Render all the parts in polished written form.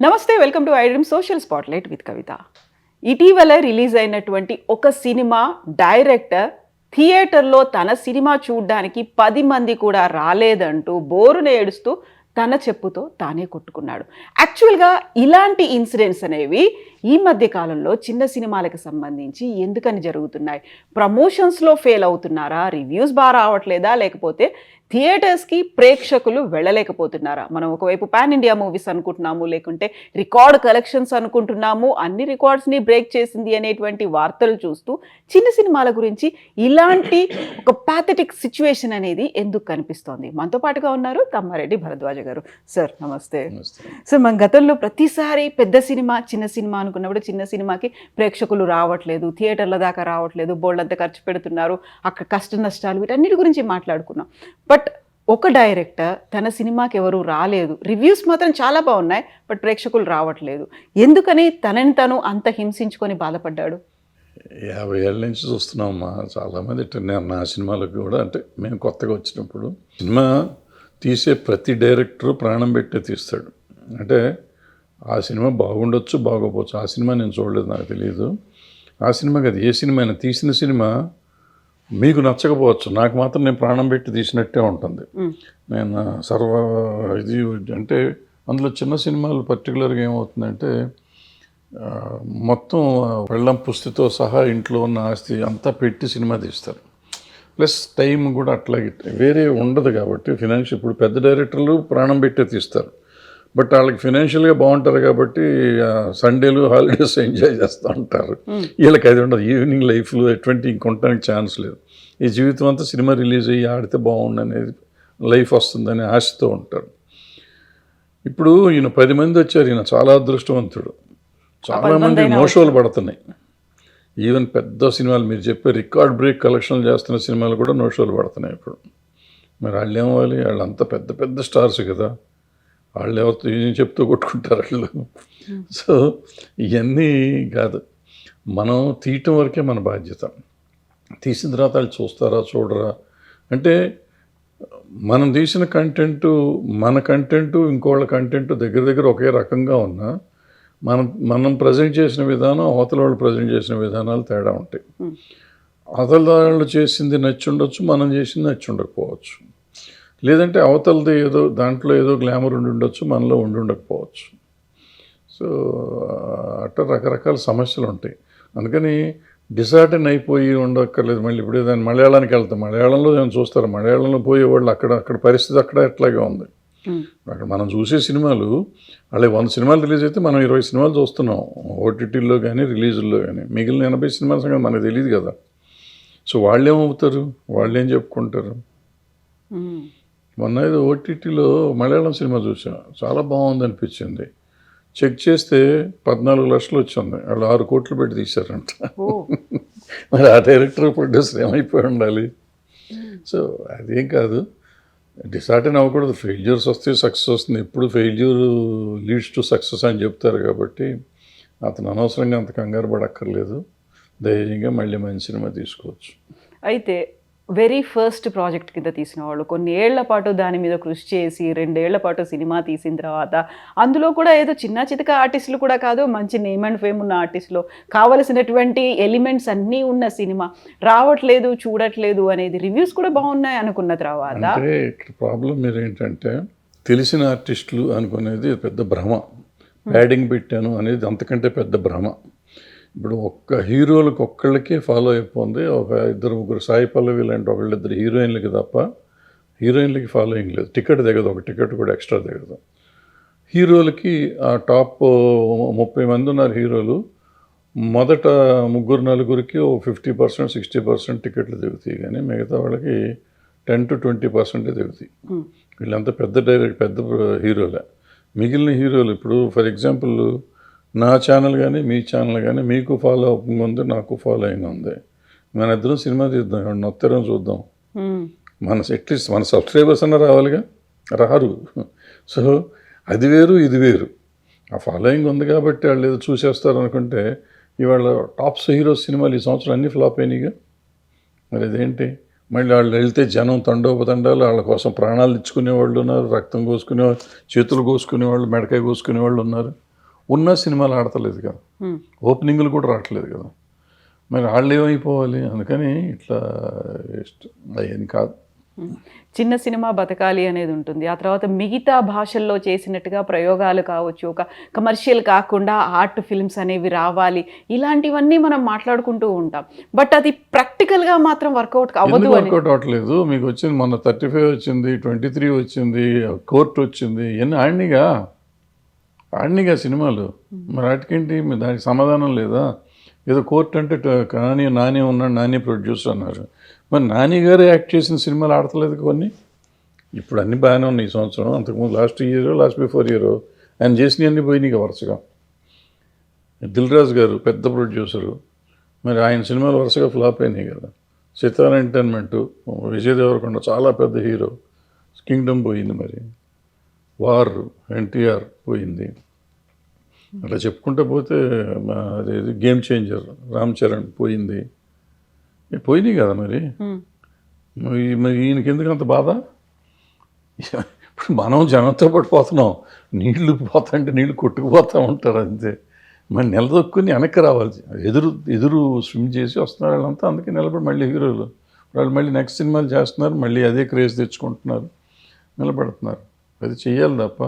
నమస్తే, welcome to iDream social spotlight with Kavitha. ఇటీవల release అయినటువంటి ఒక సినిమా డైరెక్టర్ థియేటర్లో తన సినిమా చూడ్డానికి 10 మంది కూడా రాలేదంటూ బోరున ఏడుస్తూ తన చెప్పుతో తానే కొట్టుకున్నాడు. యాక్చువల్గా ఇలాంటి ఇన్సిడెంట్స్ అనేవి ఈ మధ్య కాలంలో చిన్న సినిమాలకు సంబంధించి ఎందుకని జరుగుతున్నాయి? ప్రమోషన్స్లో ఫెయిల్ అవుతున్నారా? రివ్యూస్ బాగా రావట్లేదా? లేకపోతే థియేటర్స్కి ప్రేక్షకులు వెళ్ళలేకపోతున్నారా? మనం ఒకవైపు పాన్ ఇండియా మూవీస్ అనుకుంటున్నాము, లేకుంటే రికార్డ్ కలెక్షన్స్ అనుకుంటున్నాము, అన్ని రికార్డ్స్ని బ్రేక్ చేసింది అనేటువంటి వార్తలు చూస్తూ చిన్న సినిమాల గురించి ఇలాంటి ఒక ప్యాథెటిక్ సిచ్యువేషన్ అనేది ఎందుకు కనిపిస్తోంది? మనతో పాటుగా ఉన్నారు తమ్మారెడ్డి భరద్వాజ గారు. సార్ నమస్తే. సార్, మన గతంలో ప్రతిసారి పెద్ద సినిమా చిన్న సినిమా అనుకున్నప్పుడు చిన్న సినిమాకి ప్రేక్షకులు రావట్లేదు, థియేటర్ల దాకా రావట్లేదు, బోల్డంతా ఖర్చు పెడుతున్నారు, అక్కడ కష్ట నష్టాలు వీటన్నిటి గురించి మాట్లాడుకున్నాం. బట్ ఒక డైరెక్టర్ తన సినిమాకి ఎవరు రాలేదు, రివ్యూస్ మాత్రం చాలా బాగున్నాయి, బట్ ప్రేక్షకులు రావట్లేదు, ఎందుకని తనని తను అంత హింసించుకొని బాధపడ్డాడు? 50 ఏళ్ళ నుంచి చూస్తున్నామమ్మా. చాలామంది నా సినిమాలకు కూడా, అంటే మేము కొత్తగా వచ్చినప్పుడు సినిమా తీసే ప్రతి డైరెక్టరు ప్రాణం పెట్టే తీస్తాడు. అంటే ఆ సినిమా బాగుండొచ్చు, బాగోపోవచ్చు. ఆ సినిమా నేను చూడలేదు, నాకు తెలియదు. ఆ సినిమా కాదు, ఏ సినిమా అయినా తీసిన సినిమా మీకు నచ్చకపోవచ్చు, నాకు మాత్రం నేను ప్రాణం పెట్టి తీసినట్టే ఉంటుంది. నేను ఇది అంటే అందులో చిన్న సినిమాలు పర్టికులర్గా ఏమవుతుందంటే మొత్తం పెళ్ళం పుస్తితో సహా ఇంట్లో ఉన్న ఆస్తి అంతా పెట్టి సినిమా తీస్తారు. ప్లస్ టైం కూడా అట్లాగే వేరే ఉండదు కాబట్టి ఫినాన్షియల్, ఇప్పుడు పెద్ద డైరెక్టర్లు ప్రాణం పెట్టే తీస్తారు, బట్ వాళ్ళకి ఫినాన్షియల్గా బాగుంటారు కాబట్టి సండేలు హాలిడేస్ ఎంజాయ్ చేస్తూ ఉంటారు. వీళ్ళకి అది ఉండదు, ఈవినింగ్ లైఫ్లో ఎటువంటి ఇంకొనడానికి ఛాన్స్ లేదు. ఈ జీవితం అంతా సినిమా రిలీజ్ అయ్యి ఆడితే బాగుండనేది లైఫ్ వస్తుందని ఆశతో ఉంటారు. ఇప్పుడు ఈయన 10 మంది వచ్చారు, ఈయన చాలా అదృష్టవంతుడు. చాలామంది నోషోలు పడుతున్నాయి. ఈవెన్ పెద్ద సినిమాలు మీరు చెప్పే రికార్డ్ బ్రేక్ కలెక్షన్లు చేస్తున్న సినిమాలు కూడా నోషోలు పడుతున్నాయి ఇప్పుడు. మరి వాళ్ళు ఏమవ్వాలి? వాళ్ళంతా పెద్ద పెద్ద స్టార్స్ కదా, వాళ్ళు ఎవరితో ఏం చెప్తూ కొట్టుకుంటారు వాళ్ళు. సో ఇవన్నీ కాదు, మనం తీయటం వరకే మన బాధ్యత. తీసిన తర్వాత వాళ్ళు చూస్తారా చూడరా అంటే, మనం తీసిన కంటెంటు, మన కంటెంటు ఇంకోళ్ళ కంటెంటు దగ్గర దగ్గర ఒకే రకంగా ఉన్నా మనం ప్రజెంట్ చేసిన విధానం, అవతల వాళ్ళు ప్రజెంట్ చేసిన విధానాలు తేడా ఉంటాయి. అవతల వాళ్ళు చేసింది నచ్చి ఉండొచ్చు, మనం చేసింది నచ్చి ఉండకపోవచ్చు. లేదంటే అవతలది ఏదో దాంట్లో ఏదో గ్లామర్ ఉండి ఉండొచ్చు, మనలో ఉండి ఉండకపోవచ్చు. సో అట్లా రకరకాల సమస్యలు ఉంటాయి. అందుకని డిసార్టన్ అయిపోయి ఉండక్కర్లేదు. మళ్ళీ ఇప్పుడు దాన్ని మలయాళానికి వెళ్తాం, మలయాళంలో ఏమైనా చూస్తారు, మలయాళంలో పోయేవాళ్ళు అక్కడ పరిస్థితి అక్కడ ఎట్లాగే ఉంది. అక్కడ మనం చూసే సినిమాలు, అలాగే 100 సినిమాలు రిలీజ్ అయితే మనం 20 సినిమాలు చూస్తున్నాం ఓటీటీల్లో కానీ రిలీజుల్లో కానీ. మిగిలిన 80 సినిమాల సంగతి మనకు తెలియదు కదా. సో వాళ్ళేమవుతారు, వాళ్ళేం చెప్పుకుంటారు? మొన్న ఏదో ఓటీటీలో మలయాళం సినిమా చూసా, చాలా బాగుంది అనిపించింది. చెక్ చేస్తే 14 లక్షలు వచ్చింది, వాళ్ళు 6 కోట్లు పెట్టి తీశారంట. మరి ఆ డైరెక్టర్ ప్రొడ్యూసర్ ఏమైపోయి ఉండాలి? సో అదేం కాదు, డిసార్టన్ అవ్వకూడదు. ఫెయిల్యూర్స్ వస్తే సక్సెస్ వస్తుంది. ఎప్పుడు ఫెయిల్యూర్ లీడ్స్ టు సక్సెస్ అని చెప్తారు కాబట్టి అతను అనవసరంగా అంత కంగారు పడక్కర్లేదు. ధైర్యంగా మళ్ళీ మంచి సినిమా తీసుకోవచ్చు. అయితే వెరీ ఫస్ట్ ప్రాజెక్ట్ కింద తీసిన వాళ్ళు కొన్ని ఏళ్ల పాటు దాని మీద కృషి చేసి 2 ఏళ్ల పాటు సినిమా తీసిన తర్వాత అందులో కూడా ఏదో చిన్న చితక ఆర్టిస్టులు కూడా కాదు, మంచి నేమ్ అండ్ ఫేమ్ ఉన్న ఆర్టిస్టులు, కావలసినటువంటి ఎలిమెంట్స్ అన్నీ ఉన్న సినిమా రావట్లేదు, చూడట్లేదు అనేది రివ్యూస్ కూడా బాగున్నాయి అనుకున్న తర్వాత అంటే ఇక్కడ ప్రాబ్లం మీరు ఏంటంటే, తెలిసిన ఆర్టిస్టులు అనుకునేది పెద్ద భ్రమ. ప్యాడింగ్ పెట్టాను అనేది అంతకంటే పెద్ద భ్రమ. ఇప్పుడు ఒక్క హీరోలకు ఒక్కళ్ళకే ఫాలో అయిపోయింది. ఒక 2-3 సాయి పల్లవి లాంటి ఒకళ్ళిద్దరు హీరోయిన్లకి తప్ప హీరోయిన్లకి ఫాలోయింగ్ లేదు. టికెట్ దిగదు, ఒక టికెట్ కూడా ఎక్స్ట్రా దిగదు. హీరోలకి ఆ టాప్ 30 మంది ఉన్నారు హీరోలు, మొదట 3-4కి 50%, 60% టికెట్లు దిగుతాయి, కానీ మిగతా వాళ్ళకి 10 to 20% దిగుతాయి. వీళ్ళంతా పెద్ద హీరోలే. మిగిలిన హీరోలు ఇప్పుడు ఫర్ ఎగ్జాంపుల్ నా ఛానల్ కానీ మీ ఛానల్ కానీ మీకు ఫాలో అప్ ఉంది, నాకు ఫాలో అయిన ఉంది. మన ఇద్దరం సినిమా తీద్దాం, ఎవరిని వస్తారని చూద్దాం. అట్లీస్ట్ మన సబ్స్క్రైబర్స్ అన్న రావాలిగా, రారు. సో అది వేరు, ఇది వేరు. ఆ ఫాలోయింగ్ ఉంది కాబట్టి వాళ్ళు ఏదో చూసేస్తారు అనుకుంటే, ఇవాళ టాప్స్ హీరోస్ సినిమాలు ఈ సంవత్సరం అన్నీ ఫ్లాప్ అయినాయిగా. మరి అదేంటి? మళ్ళీ వాళ్ళు వెళ్తే జనం తండోపతండాలు, వాళ్ళ కోసం ప్రాణాలు ఇచ్చుకునే వాళ్ళు ఉన్నారు, రక్తం కోసుకునేవాళ్ళు, చేతులు కోసుకునేవాళ్ళు, మెడకాయ కోసుకునేవాళ్ళు ఉన్నారు. ఉన్న సినిమాలు ఆడతలేదు కదా, ఓపెనింగ్లు కూడా రావట్లేదు కదా, మరి వాళ్ళు ఏమైపోవాలి? అందుకని ఇట్లా అయ్యని కాదు. చిన్న సినిమా బతకాలి అనేది ఉంటుంది. ఆ తర్వాత మిగతా భాషల్లో చేసినట్టుగా ప్రయోగాలు కావచ్చు, ఒక కమర్షియల్ కాకుండా ఆర్ట్ ఫిల్మ్స్ అనేవి రావాలి, ఇలాంటివన్నీ మనం మాట్లాడుకుంటూ ఉంటాం. బట్ అది ప్రాక్టికల్గా మాత్రం వర్కౌట్ అవ్వదు ఎందుకు అని. వర్కౌట్ అవ్వట్లేదు? మీకు వచ్చింది మొన్న 35 వచ్చింది, 23 వచ్చింది, కోర్టు వచ్చింది, ఇవన్నీ ఆడినిగా సినిమాలు. మరి వాటికేంటి? దానికి సమాధానం లేదా? ఏదో కోర్టు అంటే నాని ఉన్నాడు, నాని ప్రొడ్యూసర్ అన్నారు. మరి నాని గారు యాక్ట్ చేసిన సినిమాలు ఆడతలేదు కొన్ని. ఇప్పుడు అన్నీ బాగానే ఉన్నాయి ఈ సంవత్సరం. అంతకుముందు లాస్ట్ బిఫోర్ ఇయర్ ఆయన చేసినవన్నీ పోయినాయి వరుసగా. దిల్ రాజు గారు పెద్ద ప్రొడ్యూసరు, మరి ఆయన సినిమాలు వరుసగా ఫ్లాప్ అయినాయి కదా. సితారా ఎంటర్టైన్మెంట్, విజయ్ దేవరకొండ చాలా పెద్ద హీరో, కింగ్డమ్ పోయింది, మరి వార్ ఎన్టీఆర్ పోయింది. అట్లా చెప్పుకుంటూ పోతే అదేది గేమ్ చేంజర్ రామ్ చరణ్ పోయింది. పోయినాయి కదా మరి. మరి ఈయనకి ఎందుకు అంత బాధ? ఇప్పుడు మనం జనంతో పాటు పోతున్నాం, నీళ్లు పోతాంటే నీళ్లు కొట్టుకుపోతూ ఉంటారు అంతే. మరి నిలదొక్కుని వెనక్కి రావాలి, ఎదురు స్విమ్ చేసి వస్తున్నారు వాళ్ళంతా. అందుకే నిలబడి మళ్ళీ హీరోలు వాళ్ళు మళ్ళీ నెక్స్ట్ సినిమాలు చేస్తున్నారు, మళ్ళీ అదే క్రేజ్ తెచ్చుకుంటున్నారు, నిలబడుతున్నారు. అది చెయ్యాలి తప్ప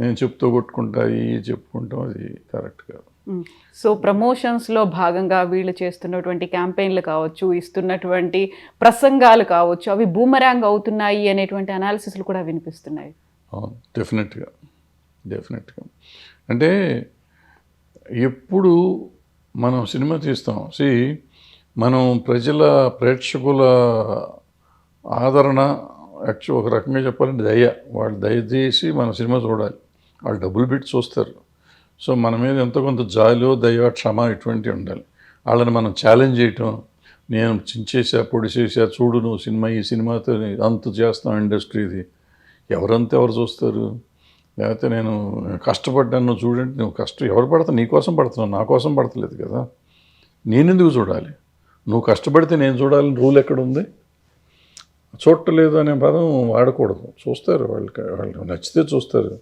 నేను చెప్తూ కొట్టుకుంటా చెప్పుకుంటాం, అది కరెక్ట్ కాదు. సో ప్రమోషన్స్లో భాగంగా వీళ్ళు చేస్తున్నటువంటి క్యాంపెయిన్లు కావచ్చు, ఇస్తున్నటువంటి ప్రసంగాలు కావచ్చు, అవి బూమరాంగ్ అవుతున్నాయి అనేటువంటి అనాలిసిస్లు కూడా వినిపిస్తున్నాయి. అవును, డెఫినెట్గా. అంటే ఎప్పుడు మనం సినిమా తీస్తాం, మనం ప్రేక్షకుల ఆదరణ, యాక్చువల్ ఒక రకంగా చెప్పాలంటే వాళ్ళు దయచేసి మన సినిమా చూడాలి. వాళ్ళు డబ్బులు పెట్టి చూస్తారు. సో మన మీద ఎంతో కొంత జాలో, దయ, క్షమ ఇటువంటివి ఉండాలి. వాళ్ళని మనం ఛాలెంజ్ చేయటం, నేను చించేసా, పొడిచేసా, చూడు నువ్వు సినిమా, ఈ సినిమాతో అంత చేస్తాం ఇండస్ట్రీది, ఎవరు చూస్తారు? లేకపోతే నేను కష్టపడ్డాను, నువ్వు చూడండి, నువ్వు ఎవరు పడతావు? నీ కోసం పడుతున్నావు, నా కోసం పడతలేదు కదా. నేనెందుకు చూడాలి? నువ్వు కష్టపడితే నేను చూడాలని రూల్ ఎక్కడుంది? చూడలేదు అనే పదం వాడకూడదు. చూస్తారు, వాళ్ళకి నచ్చితే చూస్తారు.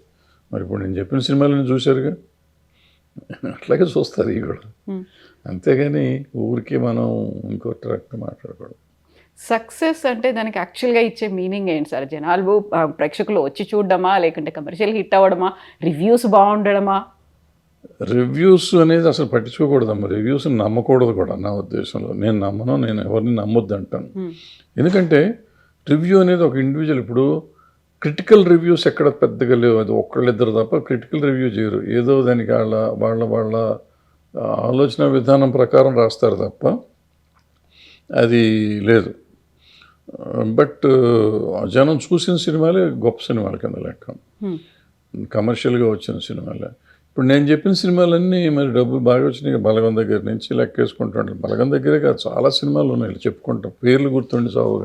మరి ఇప్పుడు నేను చెప్పిన సినిమాలను చూశారుగా, అట్లాగే చూస్తారు ఇవి కూడా. అంతేగాని ఊరికి మనం ఇంకోటి రకంగా మాట్లాడకూడదు. సక్సెస్ అంటే దానికి యాక్చువల్గా ఇచ్చే మీనింగ్ ఏంటి సార్? జనాలు ప్రేక్షకులు వచ్చి చూడడమా, లేకుంటే కమర్షియల్ హిట్ అవ్వడమా, రివ్యూస్ బాగుండడమా? రివ్యూస్ అనేది అసలు పట్టించుకోకూడదమ్మా. రివ్యూస్ నమ్మకూడదు కూడా నా ఉద్దేశంలో. నేను నమ్మను, నేను ఎవరిని నమ్మొద్దు అంటాను. ఎందుకంటే రివ్యూ అనేది ఒక ఇండివిజువల్. ఇప్పుడు క్రిటికల్ రివ్యూస్ ఎక్కడ పెద్దగా లేవు, అది ఒక్కళ్ళిద్దరు తప్ప క్రిటికల్ రివ్యూ చేయరు. ఏదో దానికి వాళ్ళ ఆలోచన విధానం ప్రకారం రాస్తారు తప్ప అది లేదు. బట్ జనం చూసిన సినిమాలే గొప్ప సినిమాల కింద లెక్క, కమర్షియల్గా వచ్చిన సినిమాలే. ఇప్పుడు నేను చెప్పిన సినిమాలన్నీ మరి డబ్బులు బాగా వచ్చినాయి. బలగం దగ్గర నుంచి లెక్కేసుకుంటాను. బలగం దగ్గరే కాదు, చాలా సినిమాలు ఉన్నాయి చెప్పుకుంటాం, పేర్లు గుర్తుండి సాగు.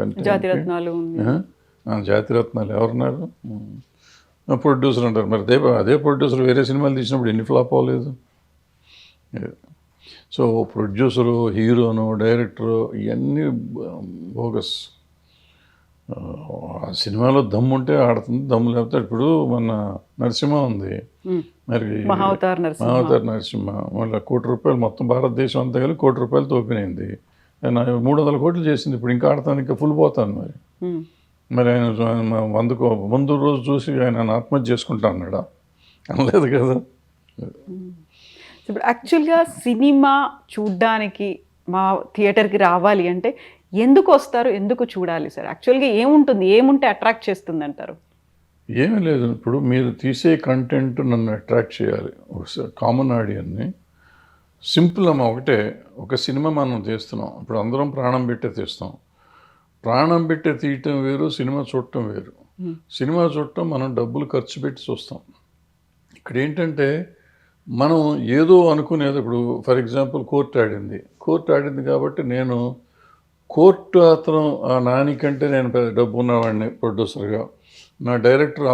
జాతిరత్నాలు ఎవరున్నారు? ప్రొడ్యూసర్ అంటారు. మరి అదే ప్రొడ్యూసర్ వేరే సినిమాలు తీసినప్పుడు ఎన్ని ఫ్లాప్ అవ్వలేదు? సో ప్రొడ్యూసరు, హీరోను, డైరెక్టరు ఇవన్నీ బోగస్. ఆ సినిమాలో దమ్ము ఉంటే ఆడుతుంది, దమ్ము లేకపోతే. ఇప్పుడు మన నరసింహ ఉంది, మరి మహావతార్ నరసింహ మళ్ళీ ₹1 కోటి మొత్తం భారతదేశం అంతా కలిసి ₹1 కోటి తోపినైంది. 300 కోట్లు చేసింది. ఇప్పుడు ఇంకా ఆడతాను, ఇంకా ఫుల్ పోతాను. మరి ఆయన 100 ముందు రోజు చూసి ఆయన ఆత్మహత్య చేసుకుంటా అన్నాడా? అనలేదు కదా. ఇప్పుడు యాక్చువల్గా సినిమా చూడ్డానికి మా థియేటర్కి రావాలి అంటే ఎందుకు వస్తారు, ఎందుకు చూడాలి సార్? యాక్చువల్గా ఏముంటే అట్రాక్ట్ చేస్తుంది అంటారు? ఏమీ లేదు. ఇప్పుడు మీరు తీసే కంటెంట్ నన్ను అట్రాక్ట్ చేయాలి, కామన్ ఆడియన్ని. సింపుల్ అమ్మ, ఒకటే. ఒక సినిమా మనం తీస్తున్నాం, ఇప్పుడు అందరం ప్రాణం పెట్టే తీస్తాం. ప్రాణం పెట్టే తీయటం వేరు, సినిమా చూడటం వేరు. సినిమా చూడటం మనం డబ్బులు ఖర్చు పెట్టి చూస్తాం. ఇక్కడ ఏంటంటే మనం ఏదో అనుకునేది. ఇప్పుడు ఫర్ ఎగ్జాంపుల్ కోర్టు ఆడింది కాబట్టి నేను కోర్టు అతను నాని కంటే నేను డబ్బు ఉన్నవాడిని ప్రొడ్యూసర్గా, నా డైరెక్టర్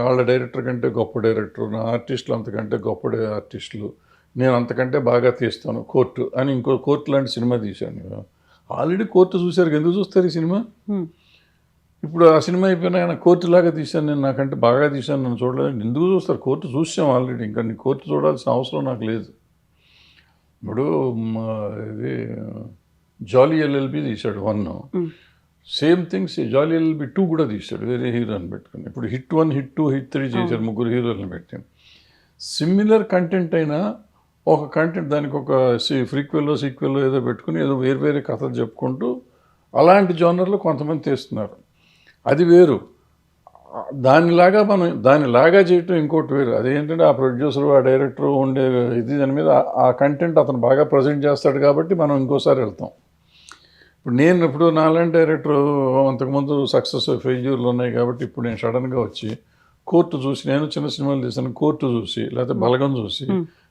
వాళ్ళ డైరెక్టర్ కంటే గొప్ప డైరెక్టర్, నా ఆర్టిస్టులు అంతకంటే గొప్ప ఆర్టిస్టులు, నేను అంతకంటే బాగా తీస్తాను కోర్టు అని ఇంకో కోర్టు లాంటి సినిమా తీశాను. ఆల్రెడీ కోర్టు చూశారు, ఎందుకు చూస్తారు ఈ సినిమా? ఇప్పుడు ఆ సినిమా అయిపోయినా ఆయన కోర్టులాగా తీశాను నేను, నాకంటే బాగా తీశాను, నన్ను చూడలేదు. ఎందుకు చూస్తారు? కోర్టు చూసాం ఆల్రెడీ, ఇంకా నీ కోర్టు చూడాల్సిన అవసరం నాకు లేదు. ఇప్పుడు ఇది జాలీ ఎల్ఎల్బి తీశాడు 1, సేమ్ థింగ్స్ జాలీ ఎల్ఎల్బి 2 కూడా తీశాడు వేరే హీరోని పెట్టుకుని. ఇప్పుడు హిట్ 1, హిట్ 2, హిట్ 3 చేశారు, 3 హీరోలను పెట్టి. సిమిలర్ కంటెంట్ అయినా ఒక కంటెంట్ దానికి ఒక సీక్వెల్ ఏదో పెట్టుకుని ఏదో వేరే కథలు చెప్పుకుంటూ అలాంటి జోనర్లో కొంతమంది తీస్తున్నారు. అది వేరు. దానిలాగా చేయటం ఇంకోటి వేరు. అదేంటంటే ఆ ప్రొడ్యూసరు, ఆ డైరెక్టరు ఉండే ఇది దాని మీద ఆ కంటెంట్ అతను బాగా ప్రజెంట్ చేస్తాడు కాబట్టి మనం ఇంకోసారి వెళ్తాం. ఇప్పుడు నాలాంటి డైరెక్టరు అంతకుముందు సక్సెస్ ఫెయిల్యూర్లు ఉన్నాయి కాబట్టి ఇప్పుడు నేను సడన్గా వచ్చి కోర్టు చూసి, నేను చిన్న సినిమాలు తీసాను, కోర్టు చూసి లేకపోతే బలగం చూసి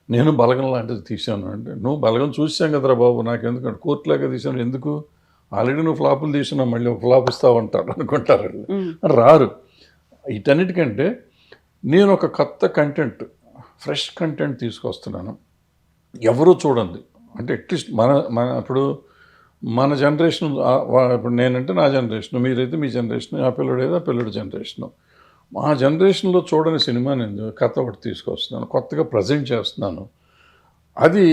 నేను బలగం లాంటిది తీశాను అంటే, నువ్వు బలగం చూసాం కదరా బాబు, నాకెందుకంటే కోర్టులాగా తీసాను ఎందుకు, ఆల్రెడీ నువ్వు ఫ్లాపులు తీసినావు, మళ్ళీ ఒక ఫ్లాప్ ఇస్తావు అంటారు అనుకుంటారు. రారు. వీటన్నిటికంటే నేను ఒక కొత్త కంటెంట్, ఫ్రెష్ కంటెంట్ తీసుకొస్తున్నాను, ఎవరూ చూడండి. అంటే అట్లీస్ట్ ఇప్పుడు మన జనరేషన్, ఇప్పుడు నేనంటే నా జనరేషన్, మీరైతే మీ జనరేషన్, ఆ పిల్లడు ఏదో ఆ పిల్లడి జనరేషను, మా జనరేషన్లో చూడని సినిమా నేను కథ ఒకటి తీసుకొస్తున్నాను, కొత్తగా ప్రజెంట్ చేస్తున్నాను. అది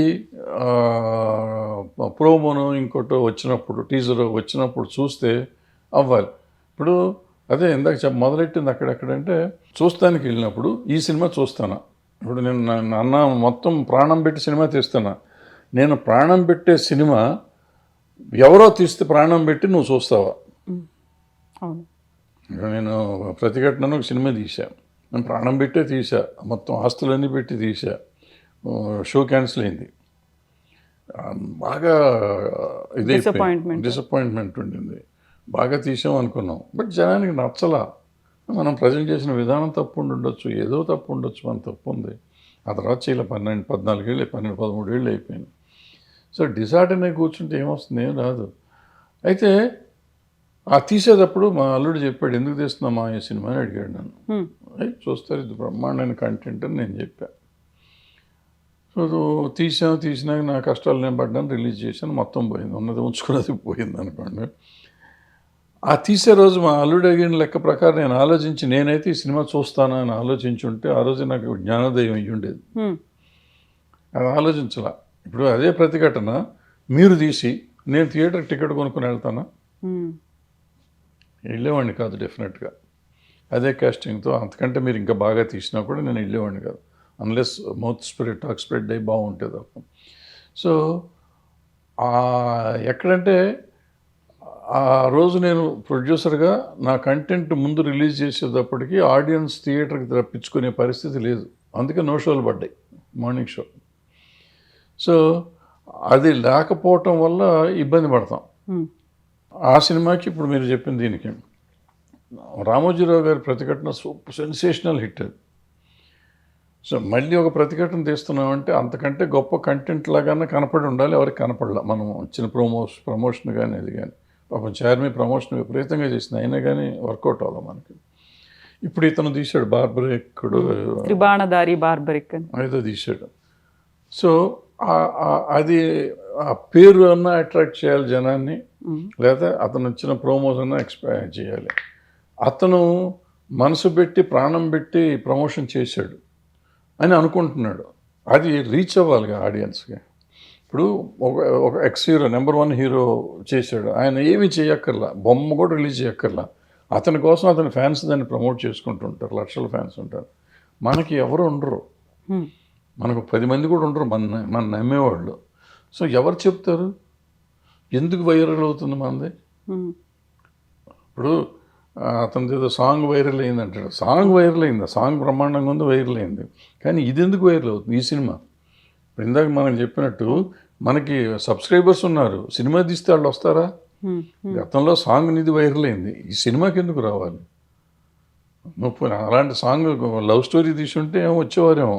ప్రోమోను ఇంకోటి వచ్చినప్పుడు, టీజర్ వచ్చినప్పుడు చూస్తే అవ్వాలి. ఇప్పుడు అదే ఇందాక మొదలెట్టింది అక్కడెక్కడంటే, చూస్తానికి వెళ్ళినప్పుడు ఈ సినిమా చూస్తాను. ఇప్పుడు నేను అన్న మొత్తం ప్రాణం పెట్టి సినిమా తీస్తున్నా. నేను ప్రాణం పెట్టే సినిమా ఎవరో తీస్తే ప్రాణం పెట్టి నువ్వు చూస్తావా? అవును. నేను ప్రతిఘటనను ఒక సినిమా తీసా, నేను ప్రాణం పెట్టే తీసా, మొత్తం ఆస్తులన్నీ పెట్టి తీసా, షో క్యాన్సిల్ అయింది, బాగా డిసప్పాయింట్మెంట్ ఉండింది. బాగా తీసాం అనుకున్నాం, బట్ జనానికి నచ్చలా. మనం ప్రజెంట్ చేసిన విధానం తప్పు ఉండొచ్చు, ఏదో తప్పు ఉండొచ్చు, మన తప్పు ఉంది. ఆ తర్వాత చేయాలి 14 ఏళ్ళు 13 ఏళ్ళు అయిపోయింది. సో డిసార్డర్ అనే కూర్చుంటే ఏమొస్తుంది? ఏం రాదు. అయితే ఆ తీసేటప్పుడు మా అల్లుడు చెప్పాడు, ఎందుకు తీస్తున్నామా ఈ సినిమా అని అడిగాడు నన్ను. చూస్తారు ఇది బ్రహ్మాండమైన కంటెంట్ అని నేను చెప్పాను. సో తీసినాక నా కష్టాలు నేను పడ్డాను, రిలీజ్ చేశాను, మొత్తం పోయింది, ఉన్నది ఉంచుకున్నది పోయింది అనుకోండి. ఆ తీసే రోజు మా అల్లుడు అడిగిన లెక్క ప్రకారం నేను ఆలోచించి, నేనైతే ఈ సినిమా చూస్తానని ఆలోచించుంటే ఆ రోజు నాకు జ్ఞానోదయం అయ్యి ఉండేది. అది ఆలోచించాల. ఇప్పుడు అదే ప్రతిఘటన మీరు తీసి నేను థియేటర్ టికెట్ కొనుక్కొని వెళ్తానా? వెళ్ళేవాడిని కాదు డెఫినెట్గా. అదే కాస్టింగ్తో అంతకంటే మీరు ఇంకా బాగా తీసినా కూడా నేను వెళ్ళేవాడిని కాదు, unless mouth spread, talk spread అయ్యి బాగుంటుంది తప్ప. సో ఎక్కడంటే ఆ రోజు నేను ప్రొడ్యూసర్గా నా కంటెంట్ ముందు రిలీజ్ చేసేటప్పటికి ఆడియన్స్ థియేటర్కి రప్పించుకునే పరిస్థితి లేదు, అందుకే నో షోలు పడ్డాయి, మార్నింగ్ షో. సో అది లేకపోవటం వల్ల ఇబ్బంది పడతాం. ఆ సినిమాకి ఇప్పుడు మీరు చెప్పిన దీనికి రామోజీరావు గారి ప్రతిఘటన సెన్సేషనల్ హిట్ అది. సో మళ్ళీ ఒక ప్రతిఘటన తీస్తున్నామంటే అంతకంటే గొప్ప కంటెంట్ లాగానే కనపడి ఉండాలి, ఎవరికి కనపడలా. మనం ఇచ్చిన ప్రమోషన్ కానీ అది కానీ, పాపం చార్మి ప్రమోషన్ విపరీతంగా చేసింది, అయినా కానీ వర్కౌట్ అవ్వాలి మనకి. ఇప్పుడు ఇతను తీశాడు బార్బరిక్కుడు, త్రిబాణధారి బార్బరిక్ ఏదో తీశాడు. సో అది ఆ పేరు అన్నా అట్రాక్ట్ చేయాలి జనాన్ని, లేదా అతను ఇచ్చిన ప్రోమోస్ అన్నా ఎక్స్పైర్ చేయాలి. అతను మనసు పెట్టి ప్రాణం పెట్టి ప్రమోషన్ చేశాడు అని అనుకుంటున్నాడు, అది రీచ్ అవ్వాలిగా ఆడియన్స్కి. ఇప్పుడు ఒక ఎక్స్ హీరో, నెంబర్ 1 హీరో చేశాడు, ఆయన ఏమీ చేయక్కర్లా, బొమ్మ కూడా రిలీజ్ చేయక్కర్లా, అతని కోసం అతని ఫ్యాన్స్ దాన్ని ప్రమోట్ చేసుకుంటుంటారు, లక్షల ఫ్యాన్స్ ఉంటారు. మనకి ఎవరు ఉండరు, మనకు 10 మంది కూడా ఉండరు మన నమ్మేవాళ్ళు. సో ఎవరు చెప్తారు ఎందుకు వైరల్ అవుతుంది మనది? ఇప్పుడు అతనిది ఏదో సాంగ్ వైరల్ అయింది అంటాడు, సాంగ్ వైరల్ అయింది, సాంగ్ బ్రహ్మాండంగా ఉంది, వైరల్ అయింది, కానీ ఇది ఎందుకు వైరల్ అవుతుంది? ఈ సినిమా ఇప్పుడు ఇందాక మనం చెప్పినట్టు మనకి సబ్స్క్రైబర్స్ ఉన్నారు, సినిమా తీస్తే వాళ్ళు వస్తారా? గతంలో సాంగ్ నిధి వైరల్ అయింది, ఈ సినిమాకి ఎందుకు రావాలి? నువ్వు అలాంటి సాంగ్ లవ్ స్టోరీ తీసుంటే ఏమో వచ్చేవారేమో,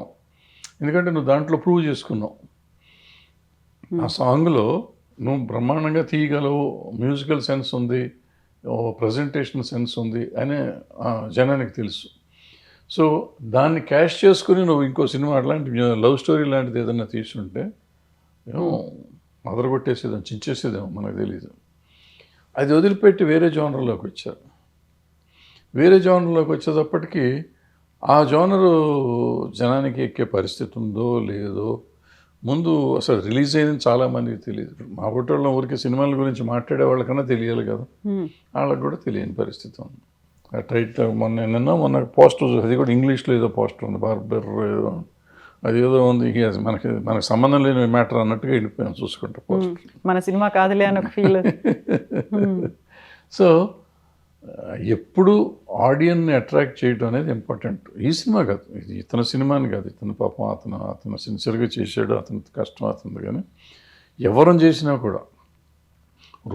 ఎందుకంటే నువ్వు దాంట్లో ప్రూవ్ చేసుకున్నావు, ఆ సాంగ్లో నువ్వు బ్రహ్మాండంగా తీయగలవు, మ్యూజికల్ సెన్స్ ఉంది, ప్రజెంటేషన్ సెన్స్ ఉంది అని జనానికి తెలుసు. సో దాన్ని క్యాష్ చేసుకుని నువ్వు ఇంకో సినిమా అట్లాంటి లవ్ స్టోరీ లాంటిది ఏదైనా తీసుంటే ఏమో అదరగొట్టేసేదేమో, చించేసేదేమో, మనకు తెలీదు. అది వదిలిపెట్టి వేరే జోనర్లోకి వచ్చారు. వేరే జోనర్లోకి వచ్చేటప్పటికి ఆ జోనరు జనానికి ఎక్కే పరిస్థితి ఉందో లేదో ముందు అసలు రిలీజ్ అయింది చాలామందికి తెలియదు. మా పుట్టల్లో ఊరికి సినిమాల గురించి మాట్లాడే వాళ్ళకన్నా తెలియాలి కదా, వాళ్ళకి కూడా తెలియని పరిస్థితి ఉంది. టైట్ మొన్న పోస్టర్, అది కూడా ఇంగ్లీష్లో ఏదో పోస్టర్ ఉంది, బార్బర్ ఏదో, అది ఏదో ఉంది, మనకు సంబంధం లేని మ్యాటర్ అన్నట్టుగా వెళ్ళిపోయాం చూసుకుంటే పోస్టర్. మన సినిమా కాదులే అని ఒక ఫీల్. సో ఎప్పుడు ఆడియన్ని అట్రాక్ట్ చేయడం అనేది ఇంపార్టెంట్. ఈ సినిమా కాదు, ఇది ఇతని సినిమాని కాదు, ఇతను పాపం అతను సిన్సియర్గా చేసాడు, అతని కష్టం అవుతుంది. కానీ ఎవరం చేసినా కూడా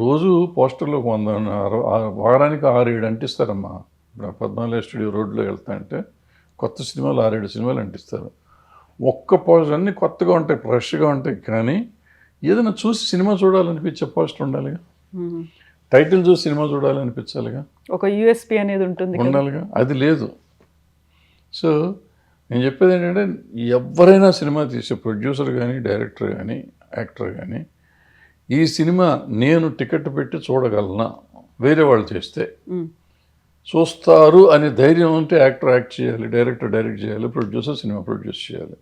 రోజు పోస్టర్లో వారానికి 6-7 అంటిస్తారమ్మా. ఇప్పుడు 14 స్టూడియో రోడ్లో వెళ్తా అంటే కొత్త సినిమాలు 6-7 సినిమాలు అంటిస్తారు. ఒక్క పోస్టర్ అన్నీ కొత్తగా ఉంటాయి, ఫ్రెష్గా ఉంటాయి. కానీ ఏదైనా చూసి సినిమా చూడాలనిపించే పోస్టర్ ఉండాలిగా, టైటిల్ చూసి సినిమా చూడాలనిపించాలిగా, ఒక యూఎస్పీ అనేది ఉండాలిగా. అది లేదు. సో నేను చెప్పేది ఏంటంటే, ఎవరైనా సినిమా తీసే ప్రొడ్యూసర్ కానీ, డైరెక్టర్ కానీ, యాక్టర్ కానీ, ఈ సినిమా నేను టికెట్ పెట్టి చూడగలనా, వేరే వాళ్ళు చేస్తే చూస్తారు అనే ధైర్యం ఉంటే యాక్టర్ యాక్ట్ చేయాలి, డైరెక్టర్ డైరెక్ట్ చేయాలి, ప్రొడ్యూసర్ సినిమా ప్రొడ్యూస్ చేయాలి.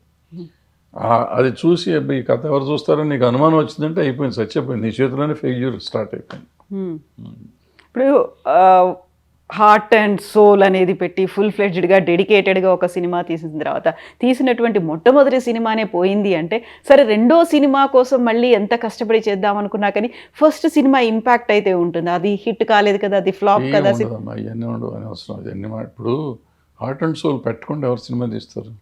అది చూసి ఈ కథ ఎవరు చూస్తారని నీకు అనుమానం వచ్చిందంటే అయిపోయింది, చచ్చిపోయింది, నీ చేతిలోనే ఫెయిల్యూర్ స్టార్ట్ అయిపోయింది. ఇప్పుడు హార్ట్ అండ్ సోల్ అనేది పెట్టి ఫుల్ ఫ్లెడ్జ్డ్గా డెడికేటెడ్గా ఒక సినిమా తీసిన తర్వాత తీసినటువంటి మొట్టమొదటి సినిమానే పోయింది అంటే, సరే రెండో సినిమా కోసం మళ్ళీ ఎంత కష్టపడి చేద్దాం అనుకున్నా కానీ ఫస్ట్ సినిమా ఇంపాక్ట్ అయితే ఉంటుంది. అది హిట్ కాలేదు కదా, అది ఫ్లాప్ కదా. ఇవన్నీ ఉండవు అని అవసరం. అవన్నీ ఇప్పుడు హార్ట్ అండ్ సోల్ పెట్టకుండా ఎవరు సినిమా తీస్తారు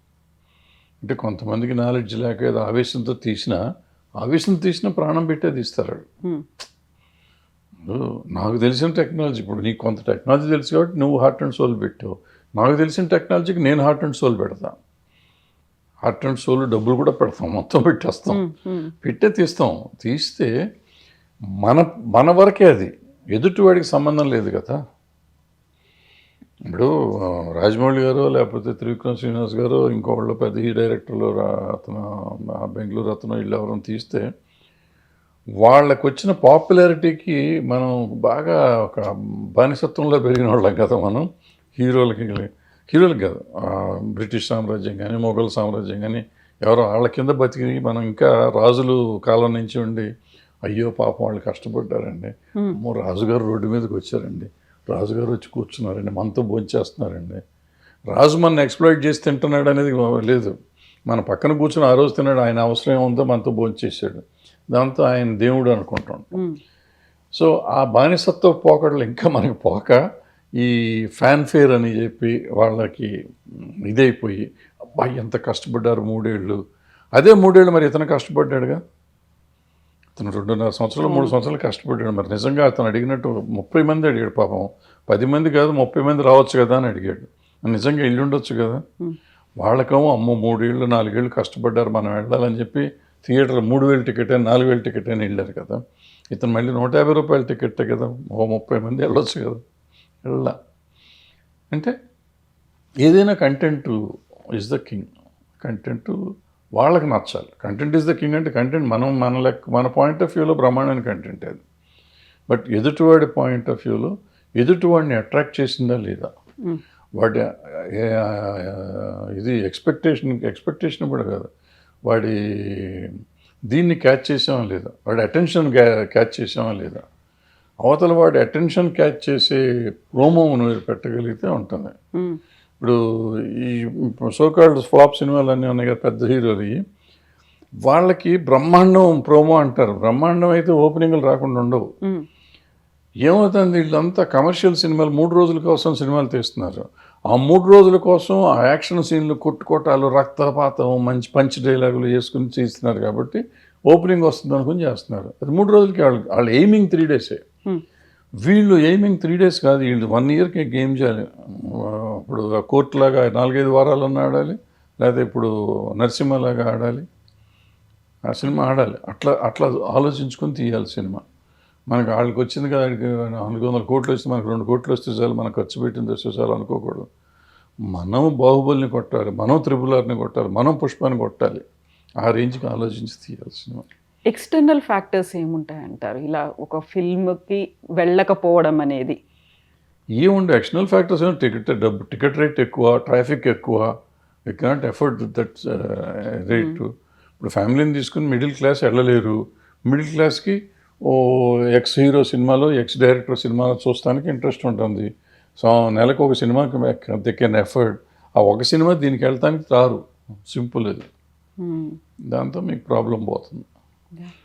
అంటే, కొంతమందికి నాలెడ్జ్ లేక ఏదో ఆవేశంతో తీసినా ప్రాణం పెట్టే తీస్తారు. నాకు తెలిసిన టెక్నాలజీ, ఇప్పుడు నీకు కొంత టెక్నాలజీ తెలుసు కాబట్టి నువ్వు హార్ట్ అండ్ సోల్ పెట్టావు, నాకు తెలిసిన టెక్నాలజీకి నేను హార్ట్ అండ్ సోల్ పెడతా. హార్ట్ అండ్ సోల్ డబ్బులు కూడా పెడతాం, మొత్తం పెట్టేస్తాం, తీస్తాం. తీస్తే మన వరకే, అది ఎదుటివాడికి సంబంధం లేదు కదా. ఇప్పుడు రాజమౌళి గారు లేకపోతే త్రివిక్రమ్ శ్రీనివాస్ గారు ఇంకోళ్ళు పెద్ద ఈ డైరెక్టర్లు అతను బెంగళూరు అతను వీళ్ళు ఎవరైనా తీస్తే వాళ్ళకు వచ్చిన పాపులారిటీకి మనం బాగా ఒక బానిసత్వంలో పెరిగిన వాళ్ళం కదా. మనం హీరోలకి కాదు, బ్రిటిష్ సామ్రాజ్యం కానీ మొఘల్ సామ్రాజ్యం కానీ ఎవరో వాళ్ళ కింద బతికి మనం ఇంకా రాజులు కాలం నుంచి ఉండి, అయ్యో పాపం వాళ్ళు కష్టపడ్డారండి, అమ్మో రాజుగారు రోడ్డు మీదకి వచ్చారండి, రాజుగారు వచ్చి కూర్చున్నారండి, మనతో భోంచేస్తున్నారండి, రాజు మన ఎక్స్ప్లాయిట్ చేసి తింటున్నాడు అనేది లేదు. మన పక్కన కూర్చొని ఆ రోజు తిన్నాడు, ఆయన అవసరం ఏముందో మనతో భోంచేసాడు, దాంతో ఆయన దేవుడు అనుకుంటాం. సో ఆ బానిసత్వ పోకడలు ఇంకా మనకి పోక ఈ ఫ్యాన్ఫేర్ అని చెప్పి వాళ్ళకి ఇదైపోయి, అబ్బాయి ఎంత కష్టపడ్డారు 3 ఏళ్ళు. అదే 3 ఏళ్ళు మరి ఇతను కష్టపడ్డాడుగా, అతను 2.5 సంవత్సరాలు 3 సంవత్సరాలు కష్టపడ్డాడు. మరి నిజంగా అతను అడిగినట్టు 30 మంది అడిగాడు పాపం, 10 మంది కాదు 30 మంది రావచ్చు కదా అని అడిగాడు. నిజంగా ఇల్లు ఉండొచ్చు కదా. వాళ్ళకేమో అమ్మో 3 ఏళ్ళు 4 ఏళ్ళు కష్టపడ్డారు మనం వెళ్ళాలని చెప్పి థియేటర్ 3,000 టికెట్ అని 4,000 టికెట్ అని వెళ్ళారు కదా. ఇతను మళ్ళీ 150 రూపాయల టికెట్ కదా, 30 మంది వెళ్ళొచ్చు కదా. వెళ్ళా అంటే ఏదైనా content is the king. Content వాళ్ళకి నచ్చాలి. కంటెంట్ ఈజ్ ద కింగ్ అంటే కంటెంట్ మన పాయింట్ ఆఫ్ వ్యూలో బ్రహ్మాండమైన కంటెంట్ అది. బట్ ఎదుటివాడి పాయింట్ ఆఫ్ వ్యూలో ఎదుటివాడిని అట్రాక్ట్ చేసిందా లేదా, వాడి ఇది ఎక్స్పెక్టేషన్ కూడా కాదు, వాడి దీన్ని క్యాచ్ చేసామా లేదా, వాడి అటెన్షన్ క్యాచ్ చేసామా లేదా, అవతల వాడి అటెన్షన్ క్యాచ్ చేసే ప్రోమో మీరు పెట్టగలిగితే ఉంటుంది. ఇప్పుడు ఈ సోకాల్డ్ ఫ్లాప్ సినిమాలు అన్నీ ఉన్నాయి కదా పెద్ద హీరోలు, వాళ్ళకి బ్రహ్మాండం ప్రోమో అంటారు. బ్రహ్మాండం అయితే ఓపెనింగ్లు రాకుండా ఉండవు. ఏమవుతుంది, వీళ్ళంతా కమర్షియల్ సినిమాలు 3 రోజుల కోసం సినిమాలు తీస్తున్నారు. ఆ 3 రోజుల కోసం ఆ యాక్షన్ సీన్లు, కొట్టుకోటాలు, రక్తపాతం, మంచి పంచ్ డైలాగులు వేసుకుని చేస్తున్నారు కాబట్టి ఓపెనింగ్ వస్తుంది అనుకుని చేస్తున్నారు. అది 3 రోజులకి వాళ్ళు ఎయిమింగ్ 3 days. వీళ్ళు ఎయిమింగ్ 3 days కాదు, వీళ్ళు 1 yearకి గేమ్ చేయాలి. ఇప్పుడు కోర్టులాగా 4-5 వారాలన్నా ఆడాలి, లేకపోతే ఇప్పుడు నరసింహలాగా ఆడాలి, ఆ సినిమా ఆడాలి. అట్లా ఆలోచించుకొని తీయాలి సినిమా. మనకు వాళ్ళకి వచ్చింది కదా, 400 కోట్లు వస్తే మనకు 2 కోట్లు వస్తే చాలు, మనం ఖర్చు పెట్టింది వస్తే చాలు అనుకోకూడదు. మనం బాహుబలిని కొట్టాలి, మనం RRRని కొట్టాలి, మనం పుష్పాన్ని కొట్టాలి. ఆ రేంజ్కి ఆలోచించి తీయాలి సినిమా. ఎక్స్టర్నల్ ఫ్యాక్టర్స్ ఏముంటాయంటారు ఇలా ఒక ఫిల్మ్కి వెళ్ళకపోవడం అనేది? ఏముండే ఎక్స్టర్నల్ ఫ్యాక్టర్స్ ఏమో టికెట్ రేట్ ఎక్కువ, ట్రాఫిక్ ఎక్కువ, we cannot afford that rate. ఇప్పుడు ఫ్యామిలీని తీసుకుని మిడిల్ క్లాస్ వెళ్ళలేరు. మిడిల్ క్లాస్కి ఓ ఎక్స్ హీరో సినిమాలో, ఎక్స్ డైరెక్టర్ సినిమాలో చూస్తానికి ఇంట్రెస్ట్ ఉంటుంది. సో నెలకు ఒక సినిమాకి దే కెన్ ఎఫర్డ్. ఆ ఒక సినిమా దీనికి వెళ్తానికి రారు. సింపుల్ అది. దాంతో మీకు ప్రాబ్లం పోతుంది.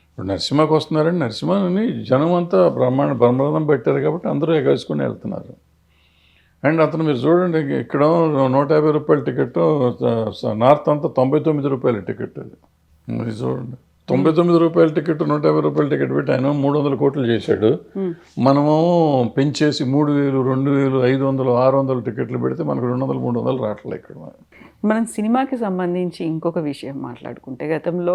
ఇప్పుడు నరసింహకి వస్తున్నారండి, నరసింహని జనం అంతా బ్రహ్మాండం పెట్టారు కాబట్టి అందరూ ఎగేసుకుని వెళ్తున్నారు. అండ్ అతను మీరు చూడండి, ఇక్కడ 150 రూపాయల టికెట్, నార్త్ అంతా 99 రూపాయల టికెట్. అది మీరు చూడండి, 99 రూపాయల టికెట్, 150 రూపాయల టికెట్ పెట్టి ఆయన 300 కోట్లు చేశాడు. మనము పెంచేసి 3000, 2000, 500, 600 టికెట్లు పెడితే మనకు 200, 300 రావట్లేదు ఇక్కడ. మనం సినిమాకి సంబంధించి ఇంకొక విషయం మాట్లాడుకుంటే, గతంలో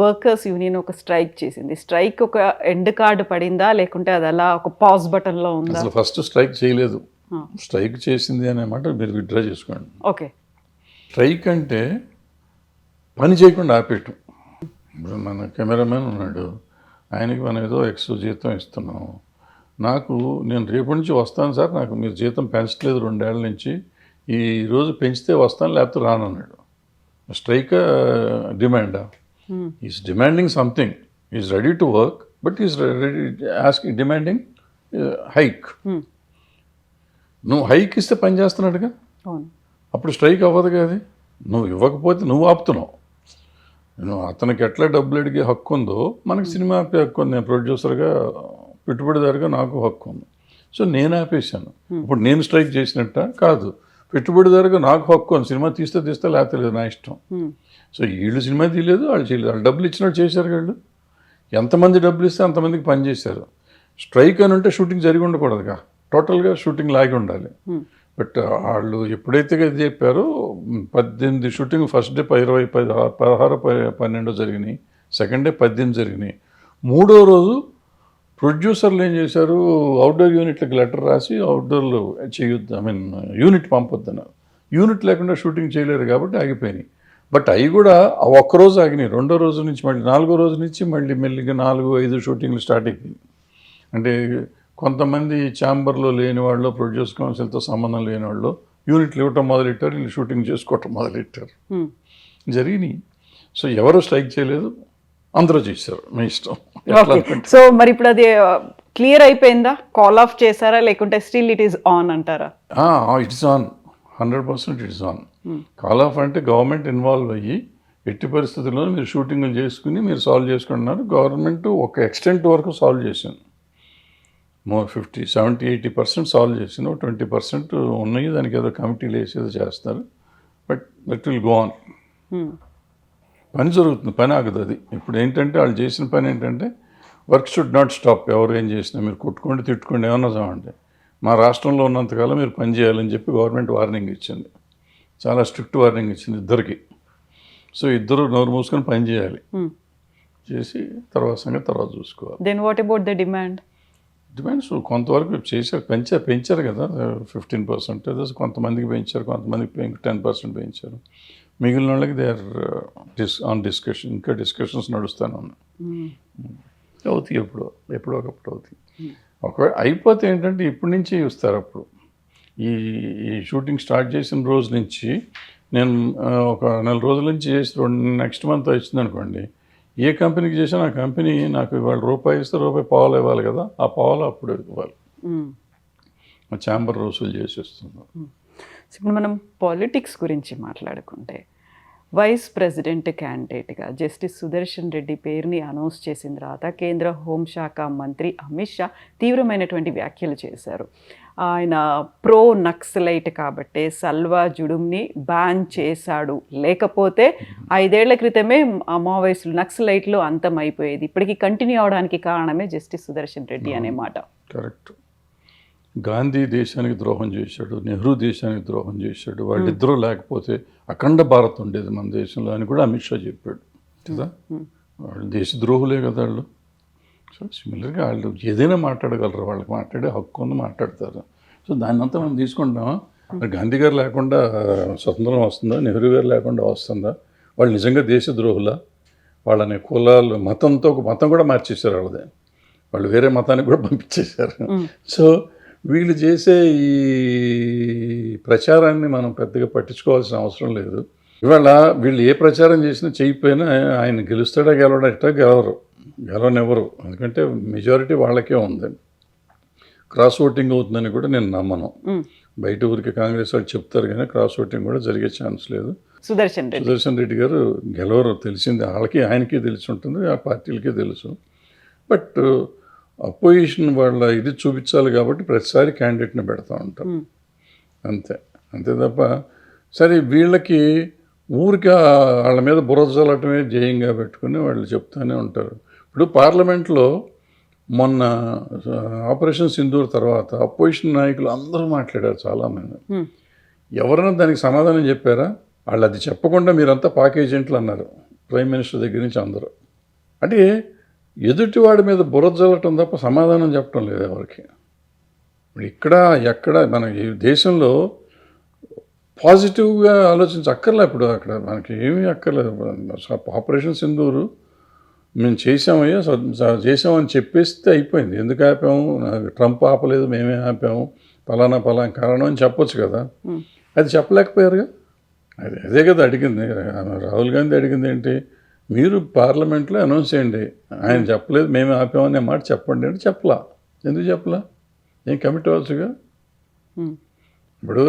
వర్కర్స్ యూనియన్ ఒక స్ట్రైక్ చేసింది. స్ట్రైక్ ఒక ఎండ్ కార్డు పడిందా, లేకుంటే అది అలా ఒక పాజ్ బటన్లో ఉందా? అసలు ఫస్ట్ స్ట్రైక్ చేయలేదు. స్ట్రైక్ చేసింది అనే మాట మీరు విత్డ్రా చేసుకోండి. ఓకే. స్ట్రైక్ అంటే పని చేయకుండా ఆపేయటం. ఇప్పుడు మన కెమెరామెన్ ఉన్నాడు, ఆయనకి మనం ఏదో ఎక్స్ట్రా జీతం ఇస్తున్నాం. నేను రేపటి నుంచి వస్తాను సార్, నాకు మీరు జీతం పెంచట్లేదు 2 ఏళ్ల నుంచి, ఈ రోజు పెంచితే వస్తాను లేకపోతే రానన్నాడు. స్ట్రైక్ డిమాండా? Is demanding something. Is ready to work, but is ready asking, demanding hike. నువ్వు హైక్ ఇస్తే పని చేస్తున్నాడుగా, అప్పుడు స్ట్రైక్ అవ్వదు కదా. నువ్వు ఇవ్వకపోతే నువ్వు ఆపుతున్నావు. అతనికి ఎట్లా డబ్బులు అడిగే హక్కు ఉందో మనకి సినిమా ఆపే హక్కు ఉంది. నేను ప్రొడ్యూసర్గా, పెట్టుబడిదారుగా నాకు హక్కు ఉంది. సో నేను ఆపేశాను. ఇప్పుడు నేను స్ట్రైక్ చేసినట్ట కాదు, పెట్టుబడిదారుగా నాకు హక్కు ఉంది. సినిమా తీస్తే లేకపోతే లేదు, నా ఇష్టం. సో వీళ్ళు సినిమా తీయలేదు, వాళ్ళు చేయలేదు. వాళ్ళు డబ్బులు ఇచ్చినట్టు చేశారు. వాళ్ళు ఎంతమంది డబ్బులు ఇస్తే అంతమందికి పని చేశారు. స్ట్రైక్ అని ఉంటే షూటింగ్ జరిగి ఉండకూడదుగా, టోటల్గా షూటింగ్ లాగి ఉండాలి. బట్ వాళ్ళు ఎప్పుడైతే ఇది చెప్పారో 18 షూటింగ్, ఫస్ట్ డే 20, 16, 12 జరిగినాయి. సెకండ్ డే 18 జరిగినాయి. 3వ రోజు ప్రొడ్యూసర్లు ఏం చేశారు, అవుట్డోర్ యూనిట్లకు లెటర్ రాసి అవుట్డోర్లు చేయొద్దు, యూనిట్ పంపొద్దన్నారు. యూనిట్ లేకుండా షూటింగ్ చేయలేరు కాబట్టి ఆగిపోయినాయి. బట్ అవి కూడా ఒక్కరోజు ఆగినాయి. 2వ రోజు నుంచి మళ్ళీ 4వ రోజు నుంచి మళ్ళీ మెల్లిగా 4-5 షూటింగ్లు స్టార్ట్ అయిపోయింది. అంటే కొంతమంది ఛాంబర్లో లేని వాళ్ళు, ప్రొడ్యూస్ కౌన్సిల్తో సంబంధం లేని వాళ్ళు యూనిట్లు ఇవ్వటం మొదలెట్టారు, వీళ్ళు షూటింగ్ చేసుకోవటం మొదలెట్టారు. జరిగినాయి. సో ఎవరు స్ట్రైక్ చేయలేదు, అందరూ చేశారు. మీ ఇష్టం. సో మరి ఇప్పుడు అది క్లియర్ అయిపోయిందా? కాల్ ఆఫ్ చేశారా, లేకుంటే స్టిల్ ఇట్ ఈస్ ఆన్ అంటారా? It's on, 100% it's on. Call of అంటే గవర్నమెంట్ ఇన్వాల్వ్ అయ్యి ఎట్టి పరిస్థితుల్లో మీరు షూటింగ్లు చేసుకుని మీరు సాల్వ్ చేసుకుంటున్నారు. గవర్నమెంట్ ఒక ఎక్స్టెంట్ వరకు సాల్వ్ చేసింది. 50, 70, 80% సాల్వ్ చేసిన, 20% ఉన్నాయి. దానికి ఏదో కమిటీలు వేసేదో చేస్తారు. But that will go on. పని జరుగుతుంది, పని ఆగదు. అది ఇప్పుడు ఏంటంటే వాళ్ళు చేసిన పని ఏంటంటే, వర్క్ షుడ్ నాట్ స్టాప్. ఎవరు ఏం చేసినా మీరు కొట్టుకోండి, తిట్టుకోండి, ఏమన్నా చావండి, మా రాష్ట్రంలో ఉన్నంతకాలం మీరు పని చేయాలని చెప్పి గవర్నమెంట్ వార్నింగ్ ఇచ్చింది. చాలా స్ట్రిక్ట్ వార్నింగ్ ఇచ్చింది ఇద్దరికి. సో ఇద్దరు నోరు మూసుకొని పని చేయాలి. చేసి తర్వాత సంగతి తర్వాత చూసుకోవాలి. Then what about the demand? Demands కొంతవరకు చేశారు, పెంచారు కదా, 15%. కొంతమందికి పెంచారు, కొంతమందికి 10% పెంచారు. మిగిలిన వాళ్ళకి దే ఆర్ ఆన్ డిస్కషన్. ఇంకా డిస్కషన్స్ నడుస్తూనే ఉన్నాయి. అవుతాయి, ఎప్పుడో ఒకప్పుడు అవుతాయి. ఒకవేళ అయిపోతే ఏంటంటే ఇప్పటి నుంచి చూస్తారు. అప్పుడు ఈ షూటింగ్ స్టార్ట్ చేసిన రోజు నుంచి నేను ఒక 4 రోజుల నుంచి చేసి నెక్స్ట్ మంత్ వచ్చింది అనుకోండి, ఏ కంపెనీకి చేసినా ఆ కంపెనీ నాకు ఇవాళ రూపాయి ఇస్తే ₹1.25 ఇవ్వాలి కదా, ఆ పావులు అప్పుడు ఇవ్వాలి. మా ఛాంబర్ వసూలు చేసేస్తున్నారు. ఇప్పుడు మనం పాలిటిక్స్ గురించి మాట్లాడుకుంటే, వైస్ ప్రెసిడెంట్ క్యాండిడేట్గా జస్టిస్ సుదర్శన్ రెడ్డి పేరుని అనౌన్స్ చేసిన తర్వాత కేంద్ర హోంశాఖ మంత్రి అమిత్ షా తీవ్రమైనటువంటి వ్యాఖ్యలు చేశారు. ఆయన ప్రో నక్సలైట్ కాబట్టే సల్వా జుడుమ్ని బ్యాన్ చేశాడు, లేకపోతే 5 ఏళ్ల క్రితమే మావోయిస్టులు, నక్సలైట్లు అంతమైపోయేది. ఇప్పటికీ కంటిన్యూ అవడానికి కారణమే జస్టిస్ సుదర్శన్ రెడ్డి అనే మాట. కరెక్ట్. గాంధీ దేశానికి ద్రోహం చేశాడు, నెహ్రూ దేశానికి ద్రోహం చేశాడు. వాళ్ళిద్దరూ లేకపోతే అఖండ భారత్ ఉండేది మన దేశంలో అని కూడా అమిత్ షా చెప్పాడు కదా. వాళ్ళు దేశద్రోహులే కదా వాళ్ళు. సో సిమిలర్గా వాళ్ళు ఏదైనా మాట్లాడగలరు, వాళ్ళకి మాట్లాడే హక్కు ఉంది, మాట్లాడతారు. సో దాన్ని అంతా మనం తీసుకుంటామా? మరి గాంధీ గారు లేకుండా స్వతంత్రం వస్తుందా, నెహ్రూ గారు లేకుండా వస్తుందా? వాళ్ళు నిజంగా దేశద్రోహులా? వాళ్ళని కులాలు, మతం కూడా మార్చేశారు వాళ్ళదే. వాళ్ళు వేరే మతానికి కూడా పంపించేశారు. సో వీళ్ళు చేసే ఈ ప్రచారాన్ని మనం పెద్దగా పట్టించుకోవాల్సిన అవసరం లేదు. ఇవాళ వీళ్ళు ఏ ప్రచారం చేసినా చేయకపోయినా ఆయన గెలుస్తాడా గెలవడట గెలవనివ్వరు. ఎందుకంటే మెజారిటీ వాళ్ళకే ఉంది. క్రాస్ ఓటింగ్ అవుతుందని కూడా నేను నమ్మను. బయట ఊరికి కాంగ్రెస్ వాళ్ళు చెప్తారు కానీ క్రాస్ ఓటింగ్ కూడా జరిగే ఛాన్స్ లేదు. సుదర్శన్ రెడ్డి గారు గెలవరు, తెలిసింది వాళ్ళకి, ఆయనకి తెలిసి ఉంటుంది, ఆ పార్టీలకే తెలుసు. బట్ అపోజిషన్ వాళ్ళ ఇది చూపించాలి కాబట్టి ప్రతిసారి క్యాండిడేట్ని పెడతా ఉంటాం, అంతే తప్ప సరే వీళ్ళకి ఊరికి వాళ్ళ మీద బురద చల్లటమే జయంగా పెట్టుకుని వాళ్ళు చెప్తూనే ఉంటారు. ఇప్పుడు పార్లమెంట్లో మొన్న ఆపరేషన్ సింధూర్ తర్వాత అపోజిషన్ నాయకులు అందరూ మాట్లాడారు చాలామంది. ఎవరైనా దానికి సమాధానం చెప్పారా? వాళ్ళు అది చెప్పకుండా మీరంతా పాక్ ఏజెంట్లు అన్నారు, ప్రైమ్ మినిస్టర్ దగ్గర నుంచి అందరూ. అంటే ఎదుటివాడి మీద బురద చల్లటం తప్ప సమాధానం చెప్పడం లేదు ఎవరికి. ఇప్పుడు ఇక్కడ ఎక్కడ మన ఈ దేశంలో పాజిటివ్గా ఆలోచించక్కర్లే. ఇప్పుడు అక్కడ మనకి ఏమీ అక్కర్లేదు. ఆపరేషన్ సింధూరు మేము చేసామని చెప్పేస్తే అయిపోయింది. ఎందుకు ఆపాము? ట్రంప్ ఆపలేదు, మేమే ఆపాము, పలానా కారణం అని చెప్పొచ్చు కదా. అది చెప్పలేకపోయారుగా. అదే కదా అడిగింది రాహుల్ గాంధీ. అడిగింది ఏంటి? మీరు పార్లమెంట్లో అనౌన్స్ చేయండి, ఆయన చెప్పలేదు మేమే ఆపామనే మాట చెప్పండి అంటే చెప్పలా. ఎందుకు చెప్పలా? ఏం కమిట్ అవ్వచ్చుగా. ఇప్పుడు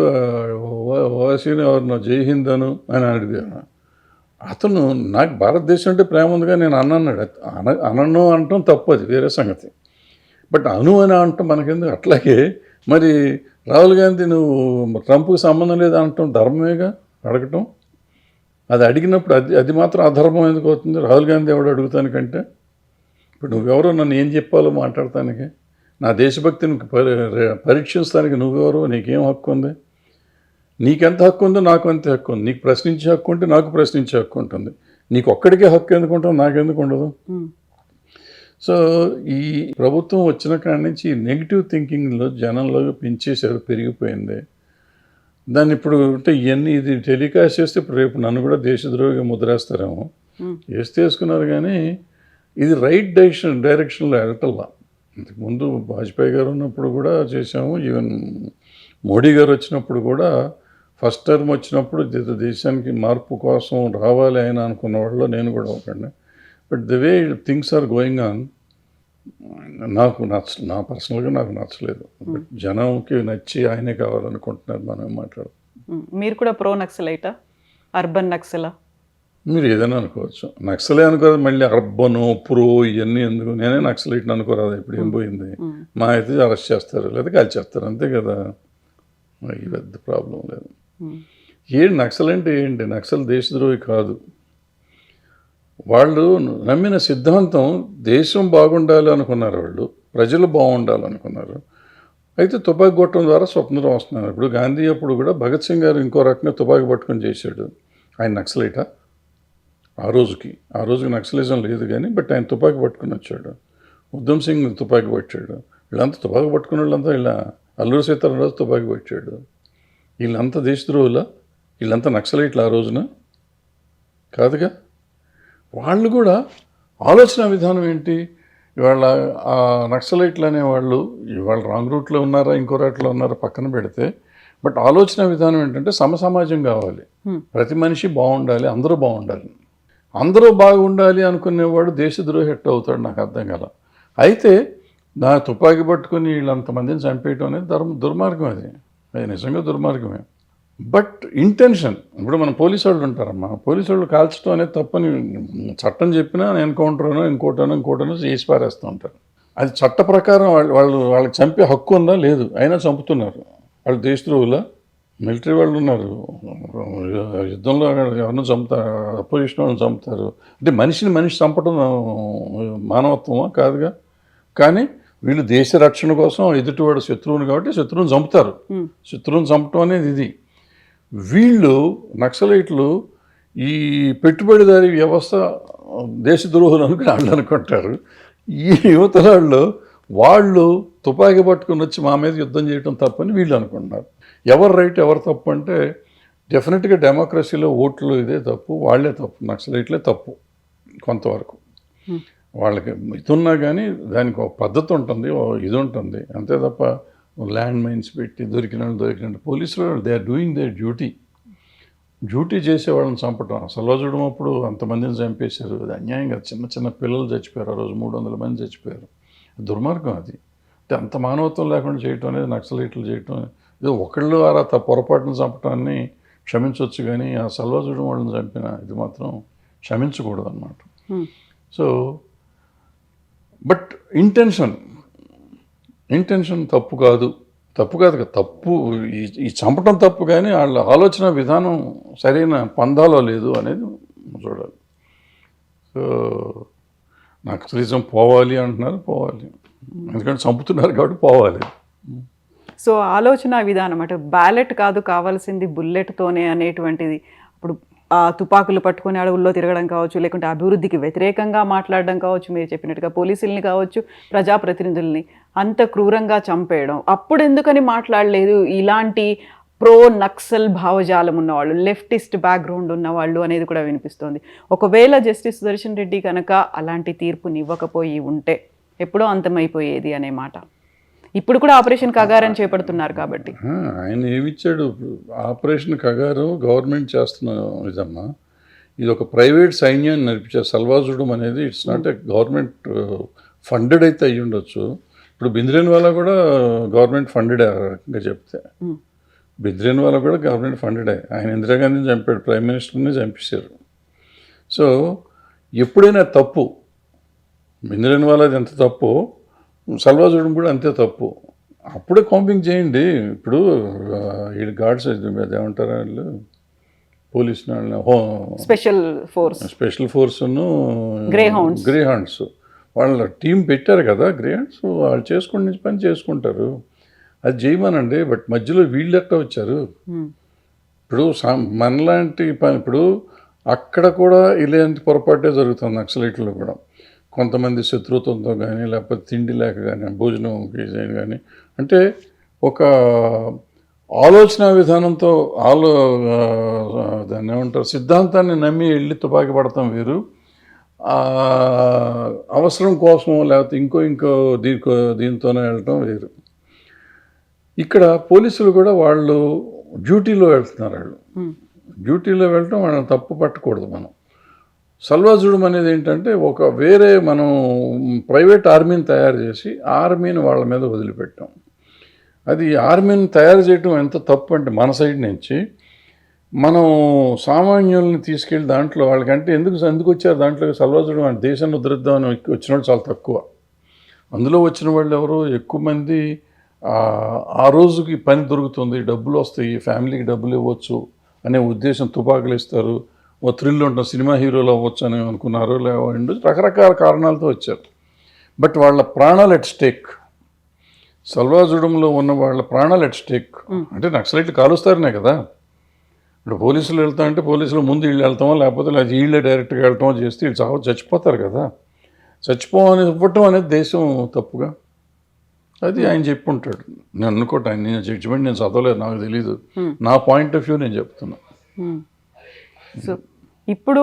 ఓవైసీని ఎవరినో జై హింద్ అని అడిగాను. అతను నాకు భారతదేశం అంటే ప్రేమ ఉందిగా నేను అన్నాడు. అనను అంటాం తప్పు, అది వేరే సంగతి. బట్ అని అంటాం మనకెందుకు? అట్లాగే మరి రాహుల్ గాంధీ నువ్వు ట్రంప్కి సంబంధం లేదు అంటాం ధర్మమేగా అడగటం. అది అడిగినప్పుడు అది మాత్రం అధర్మం ఎందుకు అవుతుంది? రాహుల్ గాంధీ ఎవడు అడుగుతానికంటే? ఇప్పుడు నువ్వెవరో నన్ను ఏం చెప్పాలో మాట్లాడటానికి? నా దేశభక్తిని పరీక్షించడానికి నువ్వెవరో? నీకేం హక్కు ఉంది? నీకెంత హక్కు ఉందో నాకు అంతే హక్కు ఉంది. నీకు ప్రశ్నించే హక్కు ఉంటే నాకు ప్రశ్నించే హక్కు ఉంటుంది. నీకు ఒక్కడికే హక్కు ఎందుకు ఉంటుంది, నాకెందుకు ఉండదు? సో ఈ ప్రభుత్వం వచ్చిన కాడి నుంచి ఈ నెగిటివ్ థింకింగ్లో జనంలో పెంచేశారు, పెరిగిపోయింది. దాన్ని ఇప్పుడు అంటే ఇవన్నీ ఇది టెలికాస్ట్ చేస్తే ఇప్పుడు రేపు నన్ను కూడా దేశద్రోహిగా ముద్రేస్తారేమో. వేసుకున్నారు కానీ ఇది రైట్ డైరెక్షన్లో వెళ్ళటల్లా. ఇంతకుముందు వాజ్పేయి గారు ఉన్నప్పుడు కూడా చేసాము, ఈవెన్ మోడీ గారు వచ్చినప్పుడు కూడా ఫస్ట్ టర్మ్ వచ్చినప్పుడు దేశానికి మార్పు కోసం రావాలి ఆయన అనుకున్న వాళ్ళు నేను కూడా ఒకడిని. But the way things are going on నా పర్సనల్గా నాకు నచ్చలేదు. బట్ జనంకి నచ్చి ఆయనే కావాలనుకుంటున్నారు. మనం మాట్లాడదాం. మీరు కూడా ప్రో నక్సలైటా, అర్బన్ నక్సలా? మీరు ఏదైనా అనుకోవచ్చు. నక్సలే అనుకోదు, మళ్ళీ అర్బను ప్రో ఇవన్నీ ఎందుకు? నేనే నక్సలైట్ని అనుకోరాదా? ఇప్పుడు ఏం పోయింది? మా అయితే అరెస్ట్ చేస్తారు లేదా కాల్చేస్తారు, అంతే కదా. ఈ పెద్ద ప్రాబ్లం లేదు. నక్సల్ అంటే ఏంటి? నక్సల్ దేశద్రోహి కాదు. వాళ్ళు నమ్మిన సిద్ధాంతం దేశం బాగుండాలి అనుకున్నారు, వాళ్ళు ప్రజలు బాగుండాలనుకున్నారు. అయితే తుపాకీ కొట్టడం ద్వారా స్వతంత్రం వస్తున్నారు. ఇప్పుడు గాంధీ అప్పుడు కూడా భగత్ సింగ్ గారు ఇంకో రకంగా తుపాకీ పట్టుకొని చేశాడు. ఆయన నక్సలైటా? ఆ రోజుకి నక్సలిజం లేదు కానీ, బట్ ఆయన తుపాకీ పట్టుకుని వచ్చాడు. ఉద్దమ్ సింగ్ తుపాకీ పట్టాడు. వీళ్ళంతా తుపాకీ పట్టుకున్న వాళ్ళంతా ఇలా అల్లూరి సీతారామరాజు తుపాకీ పట్టాడు. వీళ్ళంతా దేశద్రోహులా? వీళ్ళంతా నక్సలైట్లు ఆ రోజున కాదుగా. వాళ్ళు కూడా ఆలోచన విధానం ఏంటి? ఇవాళ ఆ నక్సలైట్లు అనేవాళ్ళు ఇవాళ రాంగ్ రూట్లో ఉన్నారా ఇంకో రూట్లో ఉన్నారా పక్కన పెడితే, బట్ ఆలోచన విధానం ఏంటంటే సమాజం కావాలి, ప్రతి మనిషి బాగుండాలి, అందరూ బాగుండాలి. అందరూ బాగుండాలి అనుకునేవాడు దేశద్రోహి ఎట్ట అవుతాడు? నాకు అర్థం కదా. అయితే నా తుపాకీ పట్టుకుని వీళ్ళంతమందిని చంపేయటం అనేది దుర్మార్గం. అది నిజంగా దుర్మార్గమే. బట్ ఇంటెన్షన్, ఇప్పుడు మన పోలీసు వాళ్ళు ఉంటారమ్మా, పోలీసు వాళ్ళు కాల్చడం అనేది తప్పని చట్టం చెప్పినా ఎన్కౌంటర్నో ఇంకోటనో చేసి పారేస్తూ ఉంటారు. అది చట్ట ప్రకారం వాళ్ళకి చంపే హక్కు ఉందా? లేదు, అయినా చంపుతున్నారు. వాళ్ళు దేశద్రోహులా? మిలిటరీ వాళ్ళు ఉన్నారు, యుద్ధంలో ఎవరినో చంపుతారు, అపోజిషన్ వాళ్ళని చంపుతారు. అంటే మనిషి చంపడం మానవత్వమా? కాదుగా. కానీ వీళ్ళు దేశ రక్షణ కోసం ఎదుటివాడు శత్రువుని కాబట్టి శత్రువుని చంపుతారు. శత్రువుని చంపటం అనేది ఇది. వీళ్ళు నక్సలైట్లు ఈ పెట్టుబడిదారీ వ్యవస్థ దేశద్రోహులు అనుకుని వాళ్ళు అనుకుంటారు. ఈ యువతరాళ్ళు వాళ్ళు తుపాకీ పట్టుకుని వచ్చి మా మీద యుద్ధం చేయడం తప్పని వీళ్ళు అనుకుంటున్నారు. ఎవరు రైట్ ఎవరు తప్పు అంటే డెఫినెట్గా డెమోక్రసీలో ఓట్లు ఇదే తప్పు, వాళ్ళే తప్పు, నక్సలైట్లే తప్పు కొంతవరకు. వాళ్ళకి ఇది ఉన్నా కానీ దానికి ఒక పద్ధతి ఉంటుంది, ఇది ఉంటుంది, అంతే తప్ప ల్యాండ్ మైన్స్ పెట్టి దొరికినట్టు పోలీసులు they are doing their duty చేసే వాళ్ళని చంపటం. సల్వాజుడం అప్పుడు అంతమందిని చంపేశారు, అది అన్యాయంగా. చిన్న చిన్న పిల్లలు చచ్చిపోయారు, ఆ రోజు 300 మంది చచ్చిపోయారు. దుర్మార్గం అది. అంటే అంత మానవత్వం లేకుండా చేయటం అనేది నక్సలైట్లు చేయటం. ఏదో ఒకళ్ళు అలా పొరపాటును చంపటాన్ని క్షమించవచ్చు, కానీ ఆ సల్వాజుడం వాళ్ళని చంపిన ఇది మాత్రం క్షమించకూడదు అన్నమాట. సో బట్ ఇంటెన్షన్ తప్పు కాదు కదా, తప్పు ఈ చంపటం తప్పు, కానీ వాళ్ళ ఆలోచన విధానం సరైన పందాలో లేదు అనేది చూడాలి. సో నక్సలిజం పోవాలి అంటున్నారు, పోవాలి, ఎందుకంటే చంపుతున్నారు కాబట్టి పోవాలి. సో ఆలోచన విధానం అంటే బ్యాలెట్ కాదు కావాల్సింది బుల్లెట్తోనే అనేటువంటిది. ఇప్పుడు తుపాకులు పట్టుకుని అడవుల్లో తిరగడం కావచ్చు, లేకుంటే అభివృద్ధికి వ్యతిరేకంగా మాట్లాడడం కావచ్చు, మీరు చెప్పినట్టుగా పోలీసుల్ని కావచ్చు, ప్రజాప్రతినిధుల్ని అంత క్రూరంగా చంపేయడం. అప్పుడు ఎందుకని మాట్లాడలేదు ఇలాంటి ప్రో నక్సల్ భావజాలం ఉన్నవాళ్ళు, లెఫ్టిస్ట్ బ్యాక్గ్రౌండ్ ఉన్నవాళ్ళు అనేది కూడా వినిపిస్తోంది. ఒకవేళ జస్టిస్ సుదర్శన్ రెడ్డి కనుక అలాంటి తీర్పుని ఇవ్వకపోయి ఉంటే ఎప్పుడో అంతమైపోయేది అనే మాట. ఇప్పుడు కూడా ఆపరేషన్ కగారని చేపడుతున్నారు కాబట్టి. ఆయన ఏమిచ్చాడు? ఆపరేషన్ కగారు గవర్నమెంట్ చేస్తున్న ఇదమ్మా, ఇది ఒక ప్రైవేట్ సైన్యాన్ని నడిపించారు. సల్వాజుడం అనేది it's not a government funded అయితే అయ్యి ఉండొచ్చు. ఇప్పుడు బింద్రేన్వాలా కూడా గవర్నమెంట్ ఫండెడ్ రకంగా చెప్తే, బింద్రేన్వాలా కూడా గవర్నమెంట్ ఫండెడే. ఆయన ఇందిరాగాంధీని చంపాడు, ప్రైమ్ మినిస్టర్ని చంపేశారు. సో ఎప్పుడైనా తప్పు, బింద్రేన్వాలాది ఎంత తప్పు, సల్వాజుడం కూడా అంతే తప్పు. అప్పుడే కాంపింగ్ చేయండి. ఇప్పుడు వీళ్ళు గార్డ్స్ ఏమంటారు వాళ్ళు, పోలీస్ స్పెషల్ ఫోర్స్ను గ్రే హౌండ్స్ వాళ్ళ టీం పెట్టారు కదా, గ్రే హౌండ్స్ వాళ్ళు చేసుకుని పని చేసుకుంటారు, అది చేయమనండి. బట్ మధ్యలో వీళ్ళు ఎట్లా వచ్చారు? ఇప్పుడు మనలాంటి పని, ఇప్పుడు అక్కడ కూడా ఇలాంటి పొరపాటే జరుగుతుంది నక్సలైట్లో కూడా. కొంతమంది శత్రుత్వంతో కానీ, లేకపోతే తిండి లేక కానీ, భోజనం కానీ, అంటే ఒక ఆలోచన విధానంతో దాన్ని ఏమంటారు, సిద్ధాంతాన్ని నమ్మి వెళ్ళి తుపాకీ పడతాం వేరు, అవసరం కోసమో లేకపోతే ఇంకో దీంతోనే వెళ్ళటం వేరు. ఇక్కడ పోలీసులు కూడా వాళ్ళు డ్యూటీలో వెళ్తున్నారు. డ్యూటీలో వెళ్ళటం వాళ్ళని తప్పు పట్టకూడదు. మనం సల్వాజుడం అనేది ఏంటంటే వేరే మనం ప్రైవేట్ ఆర్మీని తయారు చేసి ఆర్మీని వాళ్ళ మీద వదిలిపెట్టాం. అది ఆర్మీని తయారు చేయడం ఎంత తప్పు అంటే, మన సైడ్ నుంచి మనం సామాన్యుల్ని తీసుకెళ్ళి దాంట్లో వాళ్ళకంటే ఎందుకు వచ్చారు దాంట్లో సల్వాజుడం అంటే దేశాన్ని ఉద్ధరిద్దామని వచ్చిన వాళ్ళు చాలా తక్కువ. అందులో వచ్చిన వాళ్ళు ఎవరో ఎక్కువ మంది ఆ రోజుకి పని దొరుకుతుంది, డబ్బులు వస్తాయి, ఫ్యామిలీకి డబ్బులు ఇవ్వచ్చు అనే ఉద్దేశం, తుపాకులు ఇస్తారు, ఓ థ్రిల్ ఉంటాం, సినిమా హీరోలు అవ్వచ్చు అని అనుకున్నారు, లేవండి రకరకాల కారణాలతో వచ్చారు. బట్ వాళ్ళ ప్రాణాలు ఎట్ స్టేక్, సల్వాజుడంలో ఉన్న వాళ్ళ ప్రాణాలు ఎట్ స్టేక్. అంటే నక్సలైట్లు కాలుస్తారనే కదా. ఇప్పుడు పోలీసులు వెళ్తా అంటే పోలీసులు ముందు వీళ్ళు వెళ్తామో, లేకపోతే వీళ్ళే డైరెక్ట్గా వెళ్ళటమో చేస్తే వీళ్ళు చచ్చిపోతారు కదా. ఇవ్వటం అనేది దేశం తప్పుగా, అది ఆయన చెప్పి ఉంటాడు. నేను అనుకోట, ఆయన జడ్జిమెంట్ నేను చదవలేదు, నాకు తెలీదు, నా పాయింట్ ఆఫ్ వ్యూ నేను చెప్తున్నా. సో ఇప్పుడు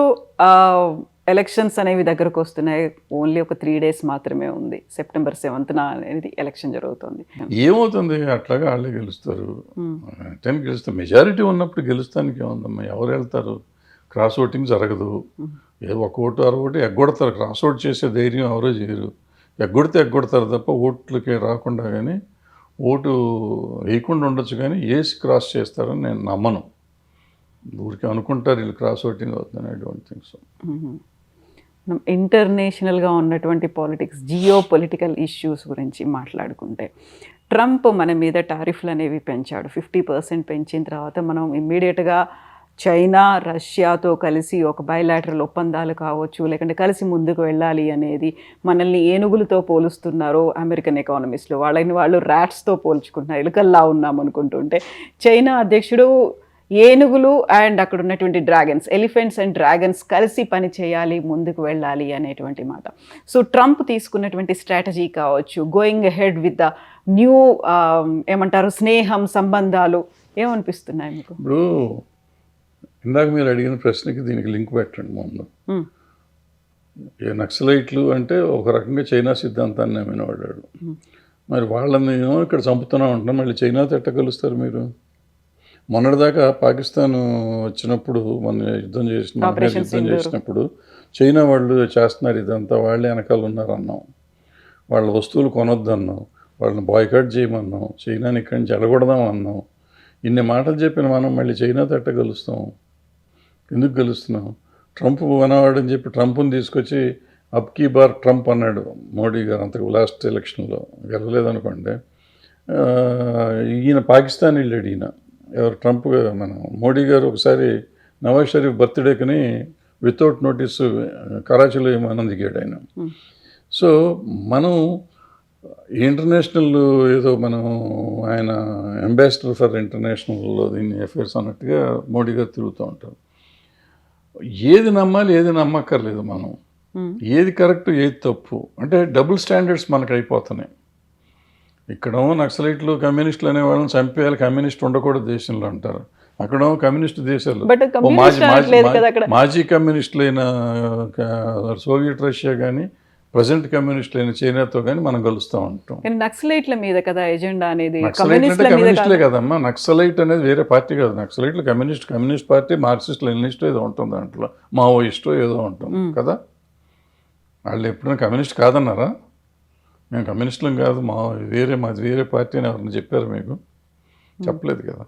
ఎలక్షన్స్ అనేవి దగ్గరకు వస్తున్నాయి. ఓన్లీ ఒక 3 days మాత్రమే ఉంది. September 7th అనేది ఎలక్షన్ జరుగుతుంది. ఏమవుతుంది? అట్లాగా వాళ్ళే గెలుస్తారు, గెలుస్తారు. మెజారిటీ ఉన్నప్పుడు గెలుస్తానికి ఏముందమ్మా, ఎవరు వెళ్తారు? క్రాస్ ఓటింగ్ జరగదు. ఒక ఓటు 6 ఓటు ఎగ్గొడతారు. క్రాస్ ఓట్ చేసే ధైర్యం ఎవరో చేయరు. ఎగ్గొడతారు తప్ప ఓట్లకి రాకుండా, కానీ ఓటు వేయకుండా ఉండొచ్చు, కానీ వేసి క్రాస్ చేస్తారని నేను నమ్మను. ఊరికి అనుకుంటారు వీళ్ళు క్రాస్ ఓటింగ్ అవుతుందని. I don't think so. మనం ఇంటర్నేషనల్గా ఉన్నటువంటి పాలిటిక్స్, జియో పొలిటికల్ ఇష్యూస్ గురించి మాట్లాడుకుంటే, ట్రంప్ మన మీద టారిఫ్లు అనేవి పెంచాడు. 50% పెంచిన తర్వాత మనం ఇమ్మీడియట్గా చైనా, రష్యాతో కలిసి ఒక బైలాటరల్ ఒప్పందాలు కావచ్చు, లేకుంటే కలిసి ముందుకు వెళ్ళాలి అనేది, మనల్ని ఏనుగులతో పోలుస్తున్నారు అమెరికన్ ఎకానమిస్టులు. వాళ్ళు ర్యాట్స్తో పోల్చుకుంటున్నారు, ఎలుకల్లా ఉన్నాం అనుకుంటుంటే, చైనా అధ్యక్షుడు ఏనుగులు అండ్ అక్కడ ఉన్నటువంటి డ్రాగన్స్, ఎలిఫెంట్స్ అండ్ డ్రాగన్స్ కలిసి పని చేయాలి, ముందుకు వెళ్ళాలి అనేటువంటి మాట. సో ట్రంప్ తీసుకున్నటువంటి స్ట్రాటజీ కావచ్చు, going ahead with the new ఏమంటారు స్నేహం, సంబంధాలు ఏమనిపిస్తున్నాయి మీకు? ఇప్పుడు ఇందాక మీరు అడిగిన ప్రశ్నకి దీనికి లింక్ పెట్టండి ముందు. నక్సలైట్లు అంటే ఒక రకంగా చైనా సిద్ధాంతాన్ని నమ్మినవాడు. మరి వాళ్ళని ఏమో ఇక్కడ చంపుతూనే ఉంటున్నాం, మళ్ళీ చైనాతో ఎట్ట కలుస్తారు మీరు? మొన్నటిదాకా పాకిస్తాన్ వచ్చినప్పుడు మన యుద్ధం ఆపరేషన్ యుద్ధం సింధూర్. చేసినప్పుడు చైనా వాళ్ళు చేస్తున్నారు ఇదంతా, వాళ్ళే వెనకాల ఉన్నారు అన్నాం, వాళ్ళ వస్తువులు కొనొద్దన్నాం, వాళ్ళని బాయ్కాట్ చేయమన్నాం, చైనాని ఇక్కడి నుంచి ఎలగొడదాం అన్నాం. ఇన్ని మాటలు చెప్పిన మనం మళ్ళీ చైనాతో ఎట్ట కలుస్తాం? ఎందుకు కలుస్తున్నాం? ట్రంప్ మనవాడని చెప్పి ట్రంప్ని తీసుకొచ్చి అబ్కీ బార్ ట్రంప్ అన్నాడు మోడీ గారు అంతకు లాస్ట్ ఎలక్షన్లో, గెలవలేదనుకోండి. ఆ, ఈయన పాకిస్తాన్ వెళ్ళాడు, ఈయన ఎవరు ట్రంప్ మన మోడీ గారు ఒకసారి నవాజ్ షరీఫ్ బర్త్డేకి వితౌట్ నోటీస్ కరాచీలో విమానం దిగాడు ఆయన. సో మనం ఇంటర్నేషనల్ ఏదో మనం ఆయన అంబాసిడర్ ఫర్ ఇంటర్నేషనల్ దీన్ని అఫేర్స్ అన్నట్టుగా మోడీ గారు తిరుగుతూ ఉంటారు. ఏది నమ్మాలి ఏది నమ్మక్కర్లేదు మనం, ఏది కరెక్ట్ ఏది తప్పు అంటే డబుల్ స్టాండర్డ్స్ మనకు అయిపోతున్నాయి. ఇక్కడేమో నక్సలైట్లు కమ్యూనిస్టులు అనే వాళ్ళని చంపేయాలి, కమ్యూనిస్ట్ ఉండకూడదు దేశంలో అంటారు. అక్కడేమో కమ్యూనిస్ట్ దేశాలు బట్ మాజీ కమ్యూనిస్టులైన సోవియట్ రష్యా కానీ ప్రజెంట్ కమ్యూనిస్టులైన చైనాతో కానీ మనం కలుస్తూ ఉంటాం. నక్సలైట్ల మీద కదా ఎజెండా అనేది, నక్సలైట్ అంటే కమ్యూనిస్టులే కదమ్మా, నక్సలైట్ అనేది వేరే పార్టీ కాదు. నక్సలైట్లు కమ్యూనిస్ట్ పార్టీ, మార్క్సిస్ట్ లెనినిస్ట్ ఏదో ఉంటుంది దాంట్లో, మావోయిస్టో ఏదో ఉంటుంది కదా. వాళ్ళు ఎప్పుడైనా కమ్యూనిస్ట్ కాదన్నారా? మేము కమ్యూనిస్టులం కాదు, మాది వేరే పార్టీ అని ఎవరైనా చెప్పారు మీకు? చెప్పలేదు కదా.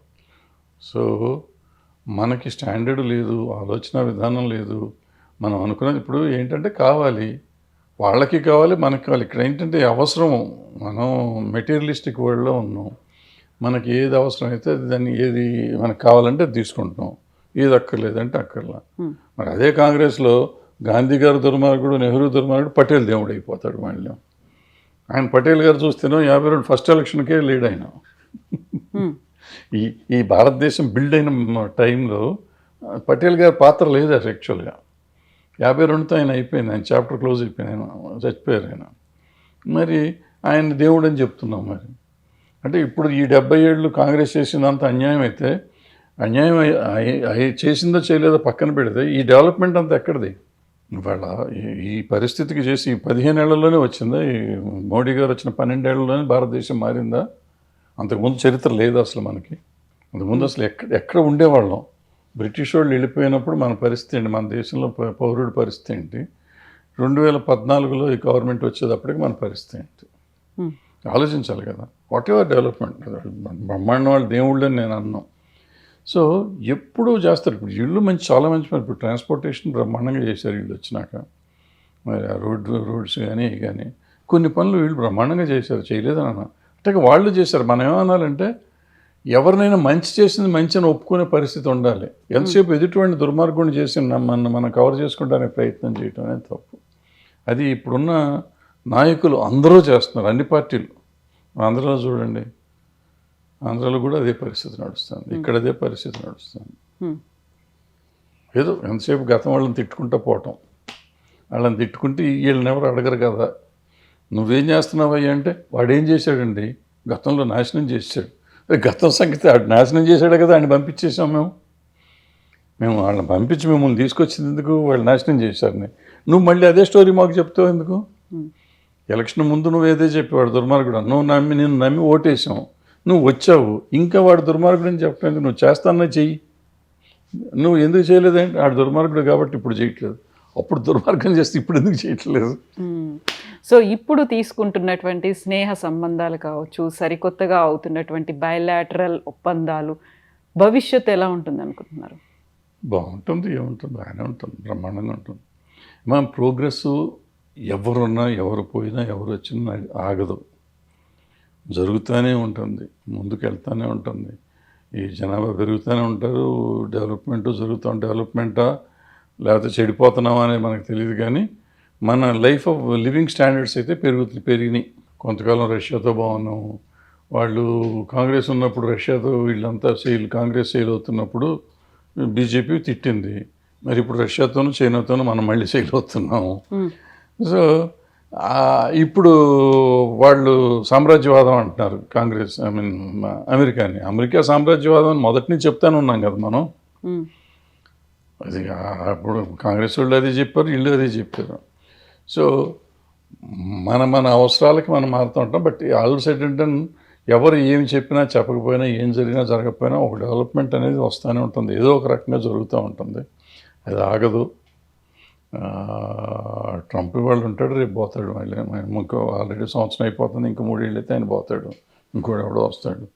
సో మనకి స్టాండర్డ్ లేదు, ఆలోచన విధానం లేదు. మనం అనుకున్నది ఇప్పుడు ఏంటంటే కావాలి, వాళ్ళకి కావాలి, మనకి కావాలి. ఇక్కడ ఏంటంటే అవసరం, మనం మెటీరియలిస్టిక్ వరల్డ్లో ఉన్నాం. మనకి ఏది అవసరం అయితే దాన్ని ఏది మనకు కావాలంటే అది తీసుకుంటాం, ఏది అక్కర్లేదంటే అక్కర్లా. మరి అదే కాంగ్రెస్లో గాంధీ గారు దుర్మార్గుడు, నెహ్రూ దుర్మార్గుడు, పటేల్ దేవుడు అయిపోతాడు మళ్ళీ. ఆయన పటేల్ గారు చూస్తేనో 52 ఫస్ట్ ఎలక్షన్కే లీడ్ అయినా. ఈ భారతదేశం బిల్డ్ అయిన టైంలో పటేల్ గారి పాత్ర లేదు అసలు యాక్చువల్గా. 52తో ఆయన అయిపోయింది, ఆయన చాప్టర్ క్లోజ్ అయిపోయింది, ఆయన చచ్చిపోయారు ఆయన. మరి ఆయన దేవుడు అని చెప్తున్నాం. మరి అంటే ఇప్పుడు ఈ 70 ఏళ్ళు కాంగ్రెస్ చేసిందంత అన్యాయం అయితే, అన్యాయం చేసిందో చేయలేదో పక్కన పెడితే ఈ డెవలప్మెంట్ అంతా ఎక్కడిది? ఇవాళ ఈ పరిస్థితికి చేసి ఈ 15 ఏళ్లలోనే వచ్చిందా? ఈ మోడీ గారు వచ్చిన 12 ఏళ్లలోనే భారతదేశం మారిందా? అంతకుముందు చరిత్ర లేదు అసలు మనకి. అంతకుముందు అసలు ఎక్కడ ఉండేవాళ్ళం? బ్రిటిష్ వాళ్ళు వెళ్ళిపోయినప్పుడు మన పరిస్థితి ఏంటి, మన దేశంలో పౌరుడి పరిస్థితి ఏంటి, 2014లో ఈ గవర్నమెంట్ వచ్చేటప్పటికి మన పరిస్థితి ఏంటి ఆలోచించాలి కదా. వాట్ ఎవర్ డెవలప్మెంట్, బ్రహ్మాండం వాళ్ళు దేవుళ్ళు అని నేను అన్నాను. సో ఎప్పుడూ చేస్తారు. ఇప్పుడు ఇళ్ళు చాలా మంచి పని. ఇప్పుడు ట్రాన్స్పోర్టేషన్ బ్రహ్మాండంగా చేశారు వీళ్ళు వచ్చినాక. మరి ఆ రోడ్స్ కానీ కొన్ని పనులు వీళ్ళు బ్రహ్మాండంగా చేశారు, చేయలేదని అన్నా. అంటే వాళ్ళు చేశారు. మనం ఏమనాలంటే ఎవరినైనా మంచి చేసింది మంచి అని ఒప్పుకునే పరిస్థితి ఉండాలి. ఎంతసేపు ఎదుటివాడిని దుర్మార్గుని చేసి మనం కవర్ చేసుకుంటానికి ప్రయత్నం చేయటం అనేది తప్పు. అది ఇప్పుడున్న నాయకులు అందరూ చేస్తున్నారు, అన్ని పార్టీలు. ఆంధ్రలో చూడండి, ఆంధ్రాలో కూడా అదే పరిస్థితి నడుస్తుంది, ఇక్కడ అదే పరిస్థితి నడుస్తుంది. ఏదో ఎంతసేపు గతం వాళ్ళని తిట్టుకుంటూ పోవటం, వాళ్ళని తిట్టుకుంటే వీళ్ళని ఎవరు అడగరు కదా. నువ్వేం చేస్తున్నావయ్యా అంటే వాడేం చేశాడండి, గతంలో నాశనం చేశాడు. గతం సంగతి ఆడు నాశనం చేశాడు కదా, ఆయన పంపించేసాం మేము వాళ్ళని పంపించి మిమ్మల్ని తీసుకొచ్చింది ఎందుకు? వాళ్ళు నాశనం చేశారని నువ్వు మళ్ళీ అదే స్టోరీ మాకు చెప్తావు ఎందుకు? ఎలక్షన్ ముందు నువ్వు ఏదే చెప్పేవాడు దుర్మార్గుడు, నేను నమ్మి ఓటేసాం, నువ్వు వచ్చావు, ఇంకా వాడు దుర్మార్గుడు అని చెప్పలేదు. నువ్వు చేస్తానన్నా చెయ్యి, నువ్వు ఎందుకు చేయలేదంటే ఆడు దుర్మార్గుడు కాబట్టి ఇప్పుడు చేయట్లేదు, అప్పుడు దుర్మార్గం చేస్తే ఇప్పుడు ఎందుకు చేయట్లేదు? సో ఇప్పుడు తీసుకుంటున్నటువంటి స్నేహ సంబంధాలు కావచ్చు, సరికొత్తగా అవుతున్నటువంటి బయలాటరల్ ఒప్పందాలు భవిష్యత్తు ఎలా ఉంటుంది అనుకుంటున్నారు? బాగుంటుంది, ఏముంటుంది, బాగానే ఉంటుంది, బ్రహ్మాండంగా ఉంటుంది. మన ప్రోగ్రెస్ ఎవరున్నా ఎవరు పోయినా ఎవరు వచ్చినా ఆగదు, జరుగుతూనే ఉంటుంది, ముందుకు వెళ్తూనే ఉంటుంది. ఈ జనాభా పెరుగుతూనే ఉంటారు, డెవలప్మెంట్ జరుగుతాం, డెవలప్మెంటా లేకపోతే చెడిపోతున్నామా అనేది మనకు తెలియదు. కానీ మన లైఫ్ ఆఫ్ లివింగ్ స్టాండర్డ్స్ అయితే పెరిగినాయి. కొంతకాలం రష్యాతో బాగున్నాము, వాళ్ళు కాంగ్రెస్ ఉన్నప్పుడు రష్యాతో వీళ్ళంతా కాంగ్రెస్ సెయిల్ అవుతున్నప్పుడు బీజేపీ తిట్టింది. మరి ఇప్పుడు రష్యాతోనూ చైనాతోనూ మనం మళ్ళీ సెయిల్ అవుతున్నాము. సో ఇప్పుడు వాళ్ళు సామ్రాజ్యవాదం అంటున్నారు కాంగ్రెస్, అమెరికా సామ్రాజ్యవాదం అని మొదటి నుంచి చెప్తానే ఉన్నాం కదా మనం. అది అప్పుడు కాంగ్రెస్ వాళ్ళు అదే చెప్పారు, వీళ్ళు అదే చెప్పారు. సో మన అవసరాలకి మనం మారుతూ ఉంటాం. బట్ ఆల్ సైడ్ ఎవరు ఏమి చెప్పినా చెప్పకపోయినా ఏం జరిగినా జరగకపోయినా ఒక డెవలప్మెంట్ అనేది వస్తూనే ఉంటుంది, ఏదో ఒక రకంగా జరుగుతూ ఉంటుంది, అది ఆగదు. ట్రంప్ వాళ్ళు ఉంటాడు, రేపు పోతాడు, మళ్ళీ ఇంకో ఆల్రెడీ సంవత్సరం అయిపోతుంది, ఇంకో 3 ఏళ్ళు అయితే ఆయన పోతాడు, ఇంకోటి ఎవడో వస్తాడు.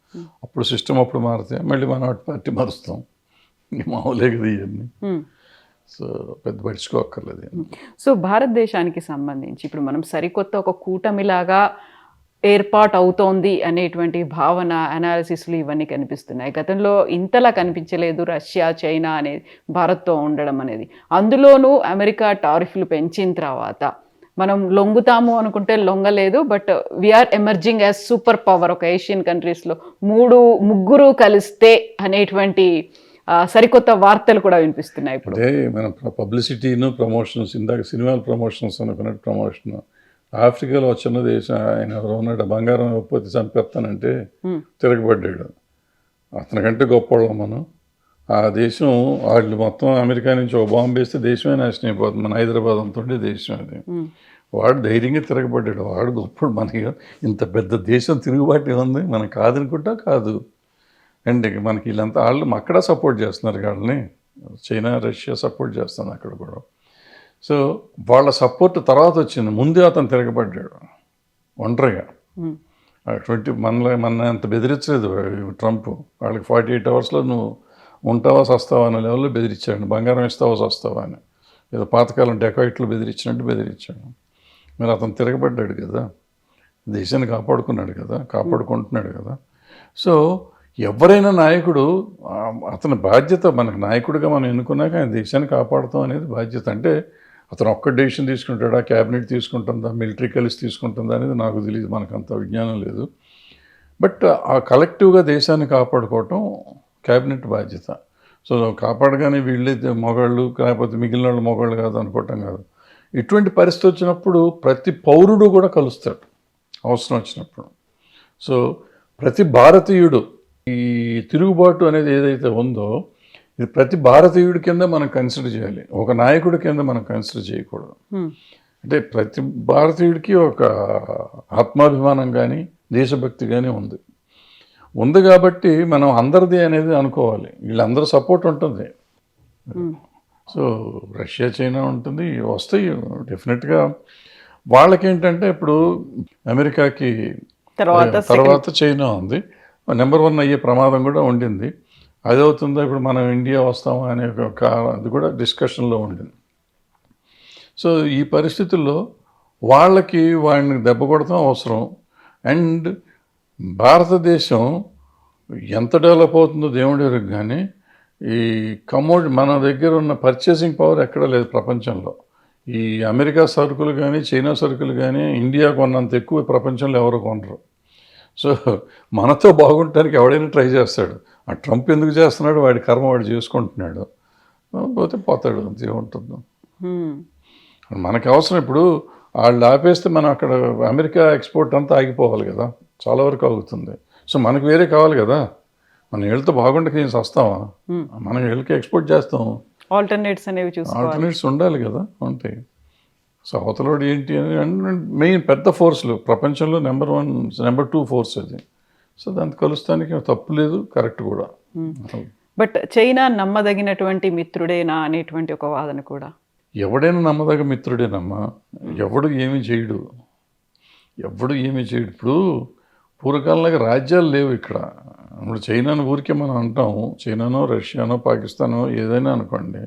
అప్పుడు సిస్టమ్ అప్పుడు మారితే మళ్ళీ మనం అటు పార్టీ మారుస్తాం. మామూలే కదా ఇవన్నీ. సో పెద్ద పట్టించుకోక్కర్లేదు. సో భారతదేశానికి సంబంధించి ఇప్పుడు మనం సరికొత్త ఒక కూటమిలాగా ఏర్పాటు అవుతోంది అనేటువంటి భావన, అనాలిసిస్లు ఇవన్నీ కనిపిస్తున్నాయి. గతంలో ఇంతలా కనిపించలేదు రష్యా, చైనా అనేది భారత్తో ఉండడం అనేది. అందులోనూ అమెరికా టారిఫ్లు పెంచిన తర్వాత మనం లొంగుతాము అనుకుంటే లొంగలేదు. But we are emerging as super power. ఒక ఏషియన్ కంట్రీస్లో 3-ముగ్గురు కలిస్తే అనేటువంటి సరికొత్త వార్తలు కూడా వినిపిస్తున్నాయి ఇప్పుడు. అదే మన పబ్లిసిటీను ప్రమోషన్స్, ఇందాక సినిమాల ప్రమోషన్స్ అనుకున్నట్టు ప్రమోషన్. ఆఫ్రికాలో వచ్చిన దేశం ఆయన ఎవరో ఉన్నాడు, బంగారం ఇవ్వకపోతే చంపేస్తానంటే తిరగబడ్డాడు. అతనికంటే గొప్పవాళ్ళం మనం. ఆ దేశం వాళ్ళు మొత్తం అమెరికా నుంచి ఒక బాంబు వేస్తే దేశమే నాశనం అయిపోతుంది. మన హైదరాబాద్ అంత ఉండే దేశం అది. వాడు ధైర్యంగా తిరగబడ్డాడు, వాడు గొప్పడు. మనకి ఇంత పెద్ద దేశం తిరుగుబాటు ఉంది, మనకు కాదనుకుంటా కాదు. అండ్ మనకి వీళ్ళంతా వాళ్ళు అక్కడ సపోర్ట్ చేస్తున్నారు, వాళ్ళని చైనా, రష్యా సపోర్ట్ చేస్తుంది అక్కడ కూడా. సో వాళ్ళ సపోర్ట్ తర్వాత వచ్చింది, ముందే అతను తిరగబడ్డాడు ఒంటరిగా. 20 మన అంత బెదిరించలేదు ట్రంప్. వాళ్ళకి 48 అవర్స్లో నువ్వు ఉంటావా సస్తావా అనే లెవెల్లో బెదిరించాడు. బంగారం ఇస్తావా సస్తావా అని, ఏదో పాతకాలం డెకాయిట్లు బెదిరించినట్టు బెదిరించాడు. మరి అతను తిరగబడ్డాడు కదా, దేశాన్ని కాపాడుకున్నాడు కదా, కాపాడుకుంటున్నాడు కదా. సో ఎవరైనా నాయకుడు అతని బాధ్యత, మనకు నాయకుడిగా మనం ఎన్నుకున్నాక ఆయన దేశాన్ని కాపాడుతాం అనేది బాధ్యత. అంటే అతను ఒక్క డెసిషన్ తీసుకుంటాడా, క్యాబినెట్ తీసుకుంటుందా, మిలిటరీ కలిసి తీసుకుంటుందా అనేది నాకు తెలియదు, మనకు అంత విజ్ఞానం లేదు. బట్ ఆ కలెక్టివ్గా దేశాన్ని కాపాడుకోవటం క్యాబినెట్ బాధ్యత. సో కాపాడగానే వీళ్ళైతే మొగాళ్ళు, లేకపోతే మిగిలిన వాళ్ళు మొగాళ్ళు కాదు అనుకోవటం కాదు. ఇటువంటి పరిస్థితి వచ్చినప్పుడు ప్రతి పౌరుడు కూడా కలుస్తాడు అవసరం వచ్చినప్పుడు. సో ప్రతి భారతీయుడు ఈ తిరుగుబాటు అనేది ఏదైతే ఉందో ఇది ప్రతి భారతీయుడి కింద మనం కన్సిడర్ చేయాలి, ఒక నాయకుడి కింద మనం కన్సిడర్ చేయకూడదు. అంటే ప్రతి భారతీయుడికి ఒక ఆత్మాభిమానం కానీ దేశభక్తి కానీ ఉంది కాబట్టి మనం అందరిది అనేది అనుకోవాలి. వీళ్ళందరూ సపోర్ట్ ఉంటుంది. సో రష్యా, చైనా ఉంటుంది, వస్తాయి డెఫినెట్గా. వాళ్ళకేంటంటే ఇప్పుడు అమెరికాకి తర్వాత చైనా ఉంది, నెంబర్ 1 అయ్యే ప్రమాదం కూడా ఉండింది. అది అవుతుందో ఇప్పుడు మనం ఇండియా వస్తామా అనే ఒక అది కూడా డిస్కషన్లో ఉండింది. సో ఈ పరిస్థితుల్లో వాళ్ళకి వాడిని దెబ్బ కొడతాం అవసరం. అండ్ భారతదేశం ఎంత డెవలప్ అవుతుందో దేవుడి వరకు, కానీ ఈ మన దగ్గర ఉన్న పర్చేసింగ్ పవర్ ఎక్కడ లేదు ప్రపంచంలో. ఈ అమెరికా సరుకులు కానీ చైనా సరుకులు కానీ ఇండియా కొన్నంత ఎక్కువ ప్రపంచంలో ఎవరు కొనరు. సో మనతో బాగుంటానికి ఎవడైనా ట్రై చేస్తాడు. ఆ ట్రంప్ ఎందుకు చేస్తున్నాడు, వాడి కర్మ వాడు చేసుకుంటున్నాడు, పోతే పోతాడు, అంతే ఉంటుంది. మనకి అవసరం ఇప్పుడు వాళ్ళు ఆపేస్తే మనం అక్కడ అమెరికా ఎక్స్పోర్ట్ అంతా ఆగిపోవాలి కదా, చాలా వరకు ఆగుతుంది. సో మనకు వేరే కావాలి కదా, మనం వెళ్తే బాగుండక ఏం వస్తామా, మనం వెళ్ళి ఎక్స్పోర్ట్ చేస్తాం. ఆల్టర్నేట్స్ ఉండాలి కదా, ఉంటాయి. సో అవతలోడు ఏంటి అని మెయిన్ పెద్ద ఫోర్స్లు ప్రపంచంలో నెంబర్ 1, నెంబర్ 2 ఫోర్స్ అది. సో దాన్ని కలుస్తానికి తప్పు లేదు, కరెక్ట్ కూడా. బట్ చైనా నమ్మదగినటువంటి మిత్రుడేనా అనేటువంటి ఒక వాదన కూడా. ఎవడైనా నమ్మదగ్గ మిత్రుడేనమ్మా, ఎవడు ఏమి చేయడు. ఇప్పుడు పూర్వకాలంలో రాజ్యాలు లేవు ఇక్కడ. ఇప్పుడు చైనాను ఊరికే మనం అంటాము, చైనానో రష్యానో పాకిస్తానో ఏదైనా అనుకోండి,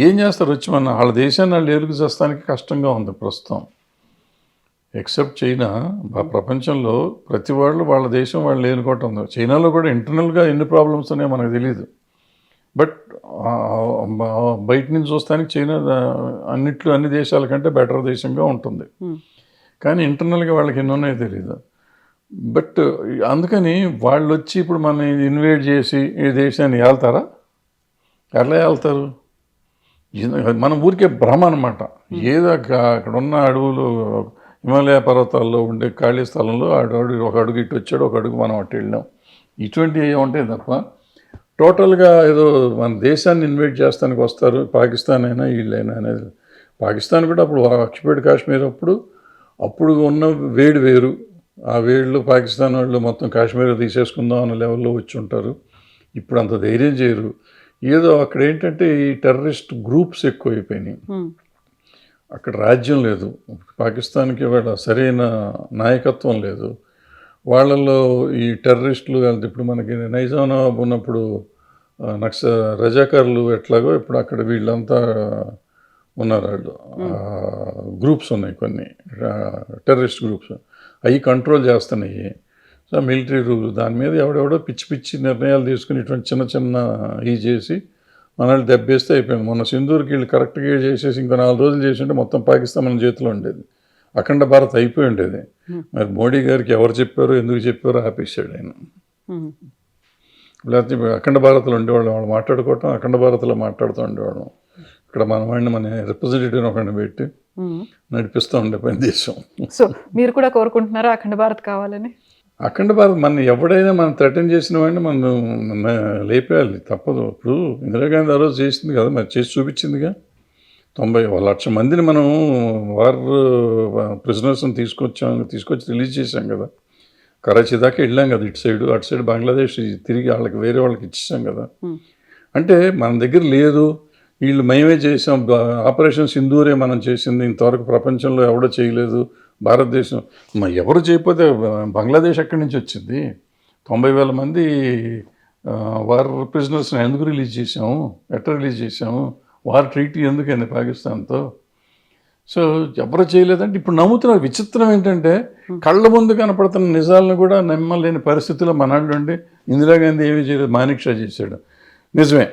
ఏం చేస్తారు వచ్చి మన వాళ్ళ దేశాన్ని వాళ్ళు ఏలుగు చేస్తానికి కష్టంగా ఉంది ప్రస్తుతం. ఎక్సెప్ట్ చైనా, ప్రపంచంలో ప్రతి వాళ్ళు వాళ్ళ దేశం వాళ్ళు ఏలుకోవటం ఉంది. చైనాలో కూడా ఇంటర్నల్గా ఎన్ని ప్రాబ్లమ్స్ ఉన్నాయో మనకు తెలియదు. బట్ బయట నుంచి చూస్తానికి చైనా అన్ని దేశాల కంటే బెటర్ దేశంగా ఉంటుంది. కానీ ఇంటర్నల్గా వాళ్ళకి ఎన్ని ఉన్నాయో తెలియదు. బట్ అందుకని వాళ్ళు వచ్చి ఇప్పుడు మనం ఇన్వైట్ చేసి ఈ దేశాన్ని వెళ్తారా, ఎలా వెళ్తారు? మన ఊరికే భ్రమ అనమాట. ఏదో అక్కడ ఉన్న అడవులు, హిమాలయ పర్వతాల్లో ఉండే ఖాళీ స్థలంలో ఒక అడుగు ఇటు వచ్చాడు, ఒక అడుగు మనం అటు వెళ్ళాం, ఇటువంటివి ఉంటాయి తప్ప టోటల్గా ఏదో మన దేశాన్ని ఇన్వైట్ చేస్తానికి వస్తారు పాకిస్తాన్ అయినా వీళ్ళైనా అనేది. పాకిస్తాన్ కూడా అప్పుడు ఆక్యుపైడ్ కాశ్మీర్ అప్పుడు అప్పుడు ఉన్న వేడి వేరు. ఆ వేడిలో పాకిస్తాన్ వాళ్ళు మొత్తం కాశ్మీర్ తీసేసుకుందాం అన్న లెవెల్లో వచ్చి ఉంటారు. ఇప్పుడు అంత ధైర్యం చేయరు. ఏదో అక్కడ ఏంటంటే ఈ టెర్రరిస్ట్ గ్రూప్స్ ఎక్కువైపోయినాయి. అక్కడ రాజ్యం లేదు. పాకిస్తాన్కి వాళ్ళ సరైన నాయకత్వం లేదు. వాళ్ళలో ఈ టెర్రరిస్టులు ఇప్పుడు మనకి నైజాం నవాబ్ ఉన్నప్పుడు రజాకారులు ఎట్లాగో ఇప్పుడు అక్కడ వీళ్ళంతా ఉన్నారు. వాళ్ళు గ్రూప్స్ ఉన్నాయి కొన్ని టెర్రరిస్ట్ గ్రూప్స్, అవి కంట్రోల్ చేస్తున్నాయి. సో మిలిటరీ రూల్ దాని మీద ఎవడెవడో పిచ్చి పిచ్చి నిర్ణయాలు తీసుకుని ఇటువంటి చిన్న చిన్న ఇవి చేసి మనల్ని దెబ్బేస్తే అయిపోయింది. మొన్న సింధూర్కి వీళ్ళు కరెక్ట్గా చేసేసి ఇంకో 4 రోజులు చేసి ఉంటే మొత్తం పాకిస్తాన్ మన చేతిలో ఉండేది, అఖండ భారత్ అయిపోయి ఉండేది. మరి మోడీ గారికి ఎవరు చెప్పారో ఎందుకు చెప్పారో ఆపేసాడు ఆయన. లేకపోతే అఖండ భారత్లో ఉండేవాళ్ళం, వాళ్ళు మాట్లాడుకోవటం అఖండ భారత్లో మాట్లాడుతూ ఉండేవాళ్ళం. ఇక్కడ మన వాడిని మన రిప్రజెంటేటివ్ ఒకరిని పెట్టి నడిపిస్తూ ఉండే పని దేశం. సో మీరు కూడా కోరుకుంటున్నారా అఖండ భారత్ కావాలని? అఖండ భారత్ మన ఎవడైనా మనం థ్రెటన్ చేసిన వాడిని మనం లేపేయాలి, తప్పదు. ఇప్పుడు ఇందిరాగాంధీ ఆ రోజు చేసింది కదా, మరి చేసి చూపించిందిగా. 90 మందిని మనం వార్ ప్రిజనర్స్ని తీసుకొచ్చి రిలీజ్ చేశాం కదా. కరాచీ దాకా వెళ్ళాం కదా, ఇటు సైడు అటు సైడ్ బంగ్లాదేశ్ తిరిగి వాళ్ళకి వేరే వాళ్ళకి ఇచ్చేసాం కదా. అంటే మన దగ్గర లేదు, వీళ్ళు మేమే చేసాం, ఆపరేషన్ సింధూరే మనం చేసింది, ఇంతవరకు ప్రపంచంలో ఎవడో చేయలేదు భారతదేశం. ఎవరు చేయకపోతే బంగ్లాదేశ్ ఎక్కడి నుంచి వచ్చింది? 90,000 మంది వార్ ప్రిజనర్స్ని ఎందుకు రిలీజ్ చేసాము, ఎట్లా రిలీజ్ చేసాము, వార్ ట్రీటీ ఎందుకైంది పాకిస్తాన్తో? సో ఎవరు చేయలేదంటే ఇప్పుడు నమ్ముతున్నారు. విచిత్రం ఏంటంటే కళ్ళ ముందు కనపడుతున్న నిజాలను కూడా నమ్మలేని పరిస్థితుల్లో మనాళ్ళు ఉండి ఇందిరాగాంధీ ఏమీ చేయలేదు, మానిక్ షా చేశాడు. నిజమే,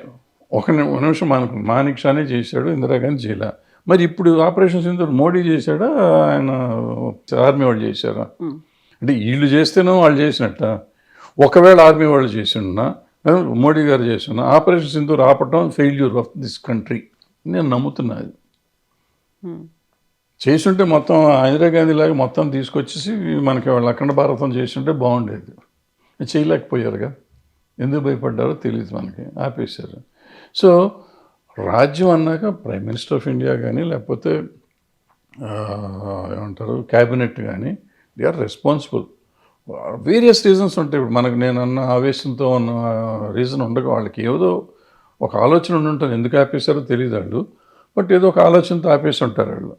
ఒక నిమిషం మానిక్ షానే చేశాడు, ఇందిరాగాంధీ చేయలే. మరి ఇప్పుడు ఆపరేషన్ సింధూర్ మోడీ చేశాడా, ఆయన ఆర్మీ వాళ్ళు చేశారా? అంటే వీళ్ళు చేస్తేనో వాళ్ళు చేసినట్ట. ఒకవేళ ఆర్మీ వాళ్ళు చేసినా మోడీ గారు చేసిన ఆపరేషన్ సింధూర్ ఆపటం ఫెయిల్యూర్ ఆఫ్ దిస్ కంట్రీ నేను నమ్ముతున్నాను. చేసుంటే మొత్తం ఇందిరాగాంధీ లాగా మొత్తం తీసుకొచ్చేసి మనకి వాళ్ళు అఖండ భారతం చేస్తుంటే బాగుండేది. చేయలేకపోయారుగా, ఎందుకు భయపడ్డారో తెలియదు మనకి, ఆపేశారు. సో రాజ్యం అన్నాక ప్రైమ్ మినిస్టర్ ఆఫ్ ఇండియా కానీ లేకపోతే ఏమంటారు క్యాబినెట్ కానీ they are responsible. Various reasons ఉంటాయి. ఇప్పుడు మనకు నేను అన్న ఆవేశంతో ఉన్న రీజన్ ఉండగా వాళ్ళకి ఏదో ఒక ఆలోచన ఉండి ఉంటుంది, ఎందుకు ఆపేశారో తెలియదు వాళ్ళు, బట్ ఏదో ఒక ఆలోచనతో ఆపేసి ఉంటారు వాళ్ళు.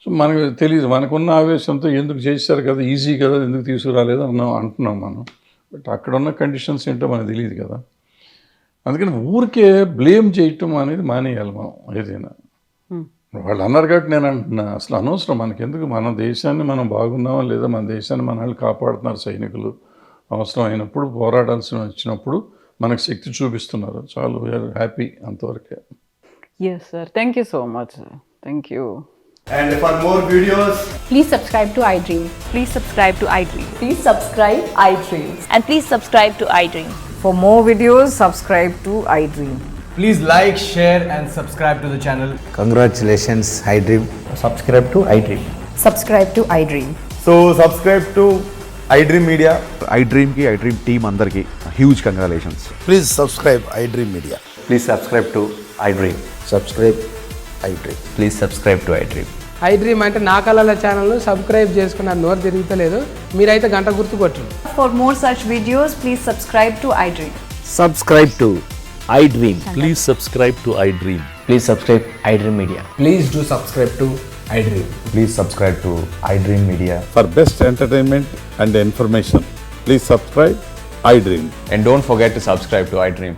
సో మనకు తెలియదు, మనకున్న ఆవేశంతో ఎందుకు చేశారు కదా, ఈజీ కదా, ఎందుకు తీసుకురాలేదు అంటున్నాం మనం. బట్ అక్కడ ఉన్న కండిషన్స్ ఏంటో మనకు తెలియదు కదా. అందుకని ఊరికే బ్లేమ్ చేయటం అనేది మానేయాలి మనం ఏదైనా. వాళ్ళు అన్నారు కాబట్టి నేను అంటున్నా, అసలు అనవసరం మనకెందుకు. మన దేశాన్ని మనం బాగున్నామా లేదా, మన దేశాన్ని మన వాళ్ళు కాపాడుతున్నారు సైనికులు, అవసరం అయినప్పుడు పోరాడాల్సి వచ్చినప్పుడు మనకు శక్తి చూపిస్తున్నారు, చాలు, వీఆర్ హ్యాపీ, అంతవరకే. Yes sir, thank you so much sir, thank you. And for more videos, Please subscribe to iDream. Please subscribe to iDream. Please subscribe iDream. And please subscribe to iDream. For more videos, subscribe to iDream. please like, share and subscribe to the channel. Congratulations, iDream. Subscribe to iDream. Subscribe to iDream. So subscribe to iDream Media. iDream ki iDream team andarki huge congratulations. Please subscribe iDream Media. Please subscribe to iDream. Subscribe iDream. Please subscribe to iDream. iDream అంటే నా కళల ఛానల్ను subscribe చేసుకున్న నోరు తిరుగుతలేదు, మీరైతే గంట గుర్తు కొట్టండి. For more such videos, please subscribe to iDream. Subscribe to iDream. Please subscribe to iDream. Please subscribe iDream Media. Please do subscribe to iDream. Please subscribe to iDream Media. For best entertainment and information, please subscribe iDream. And don't forget to subscribe to iDream.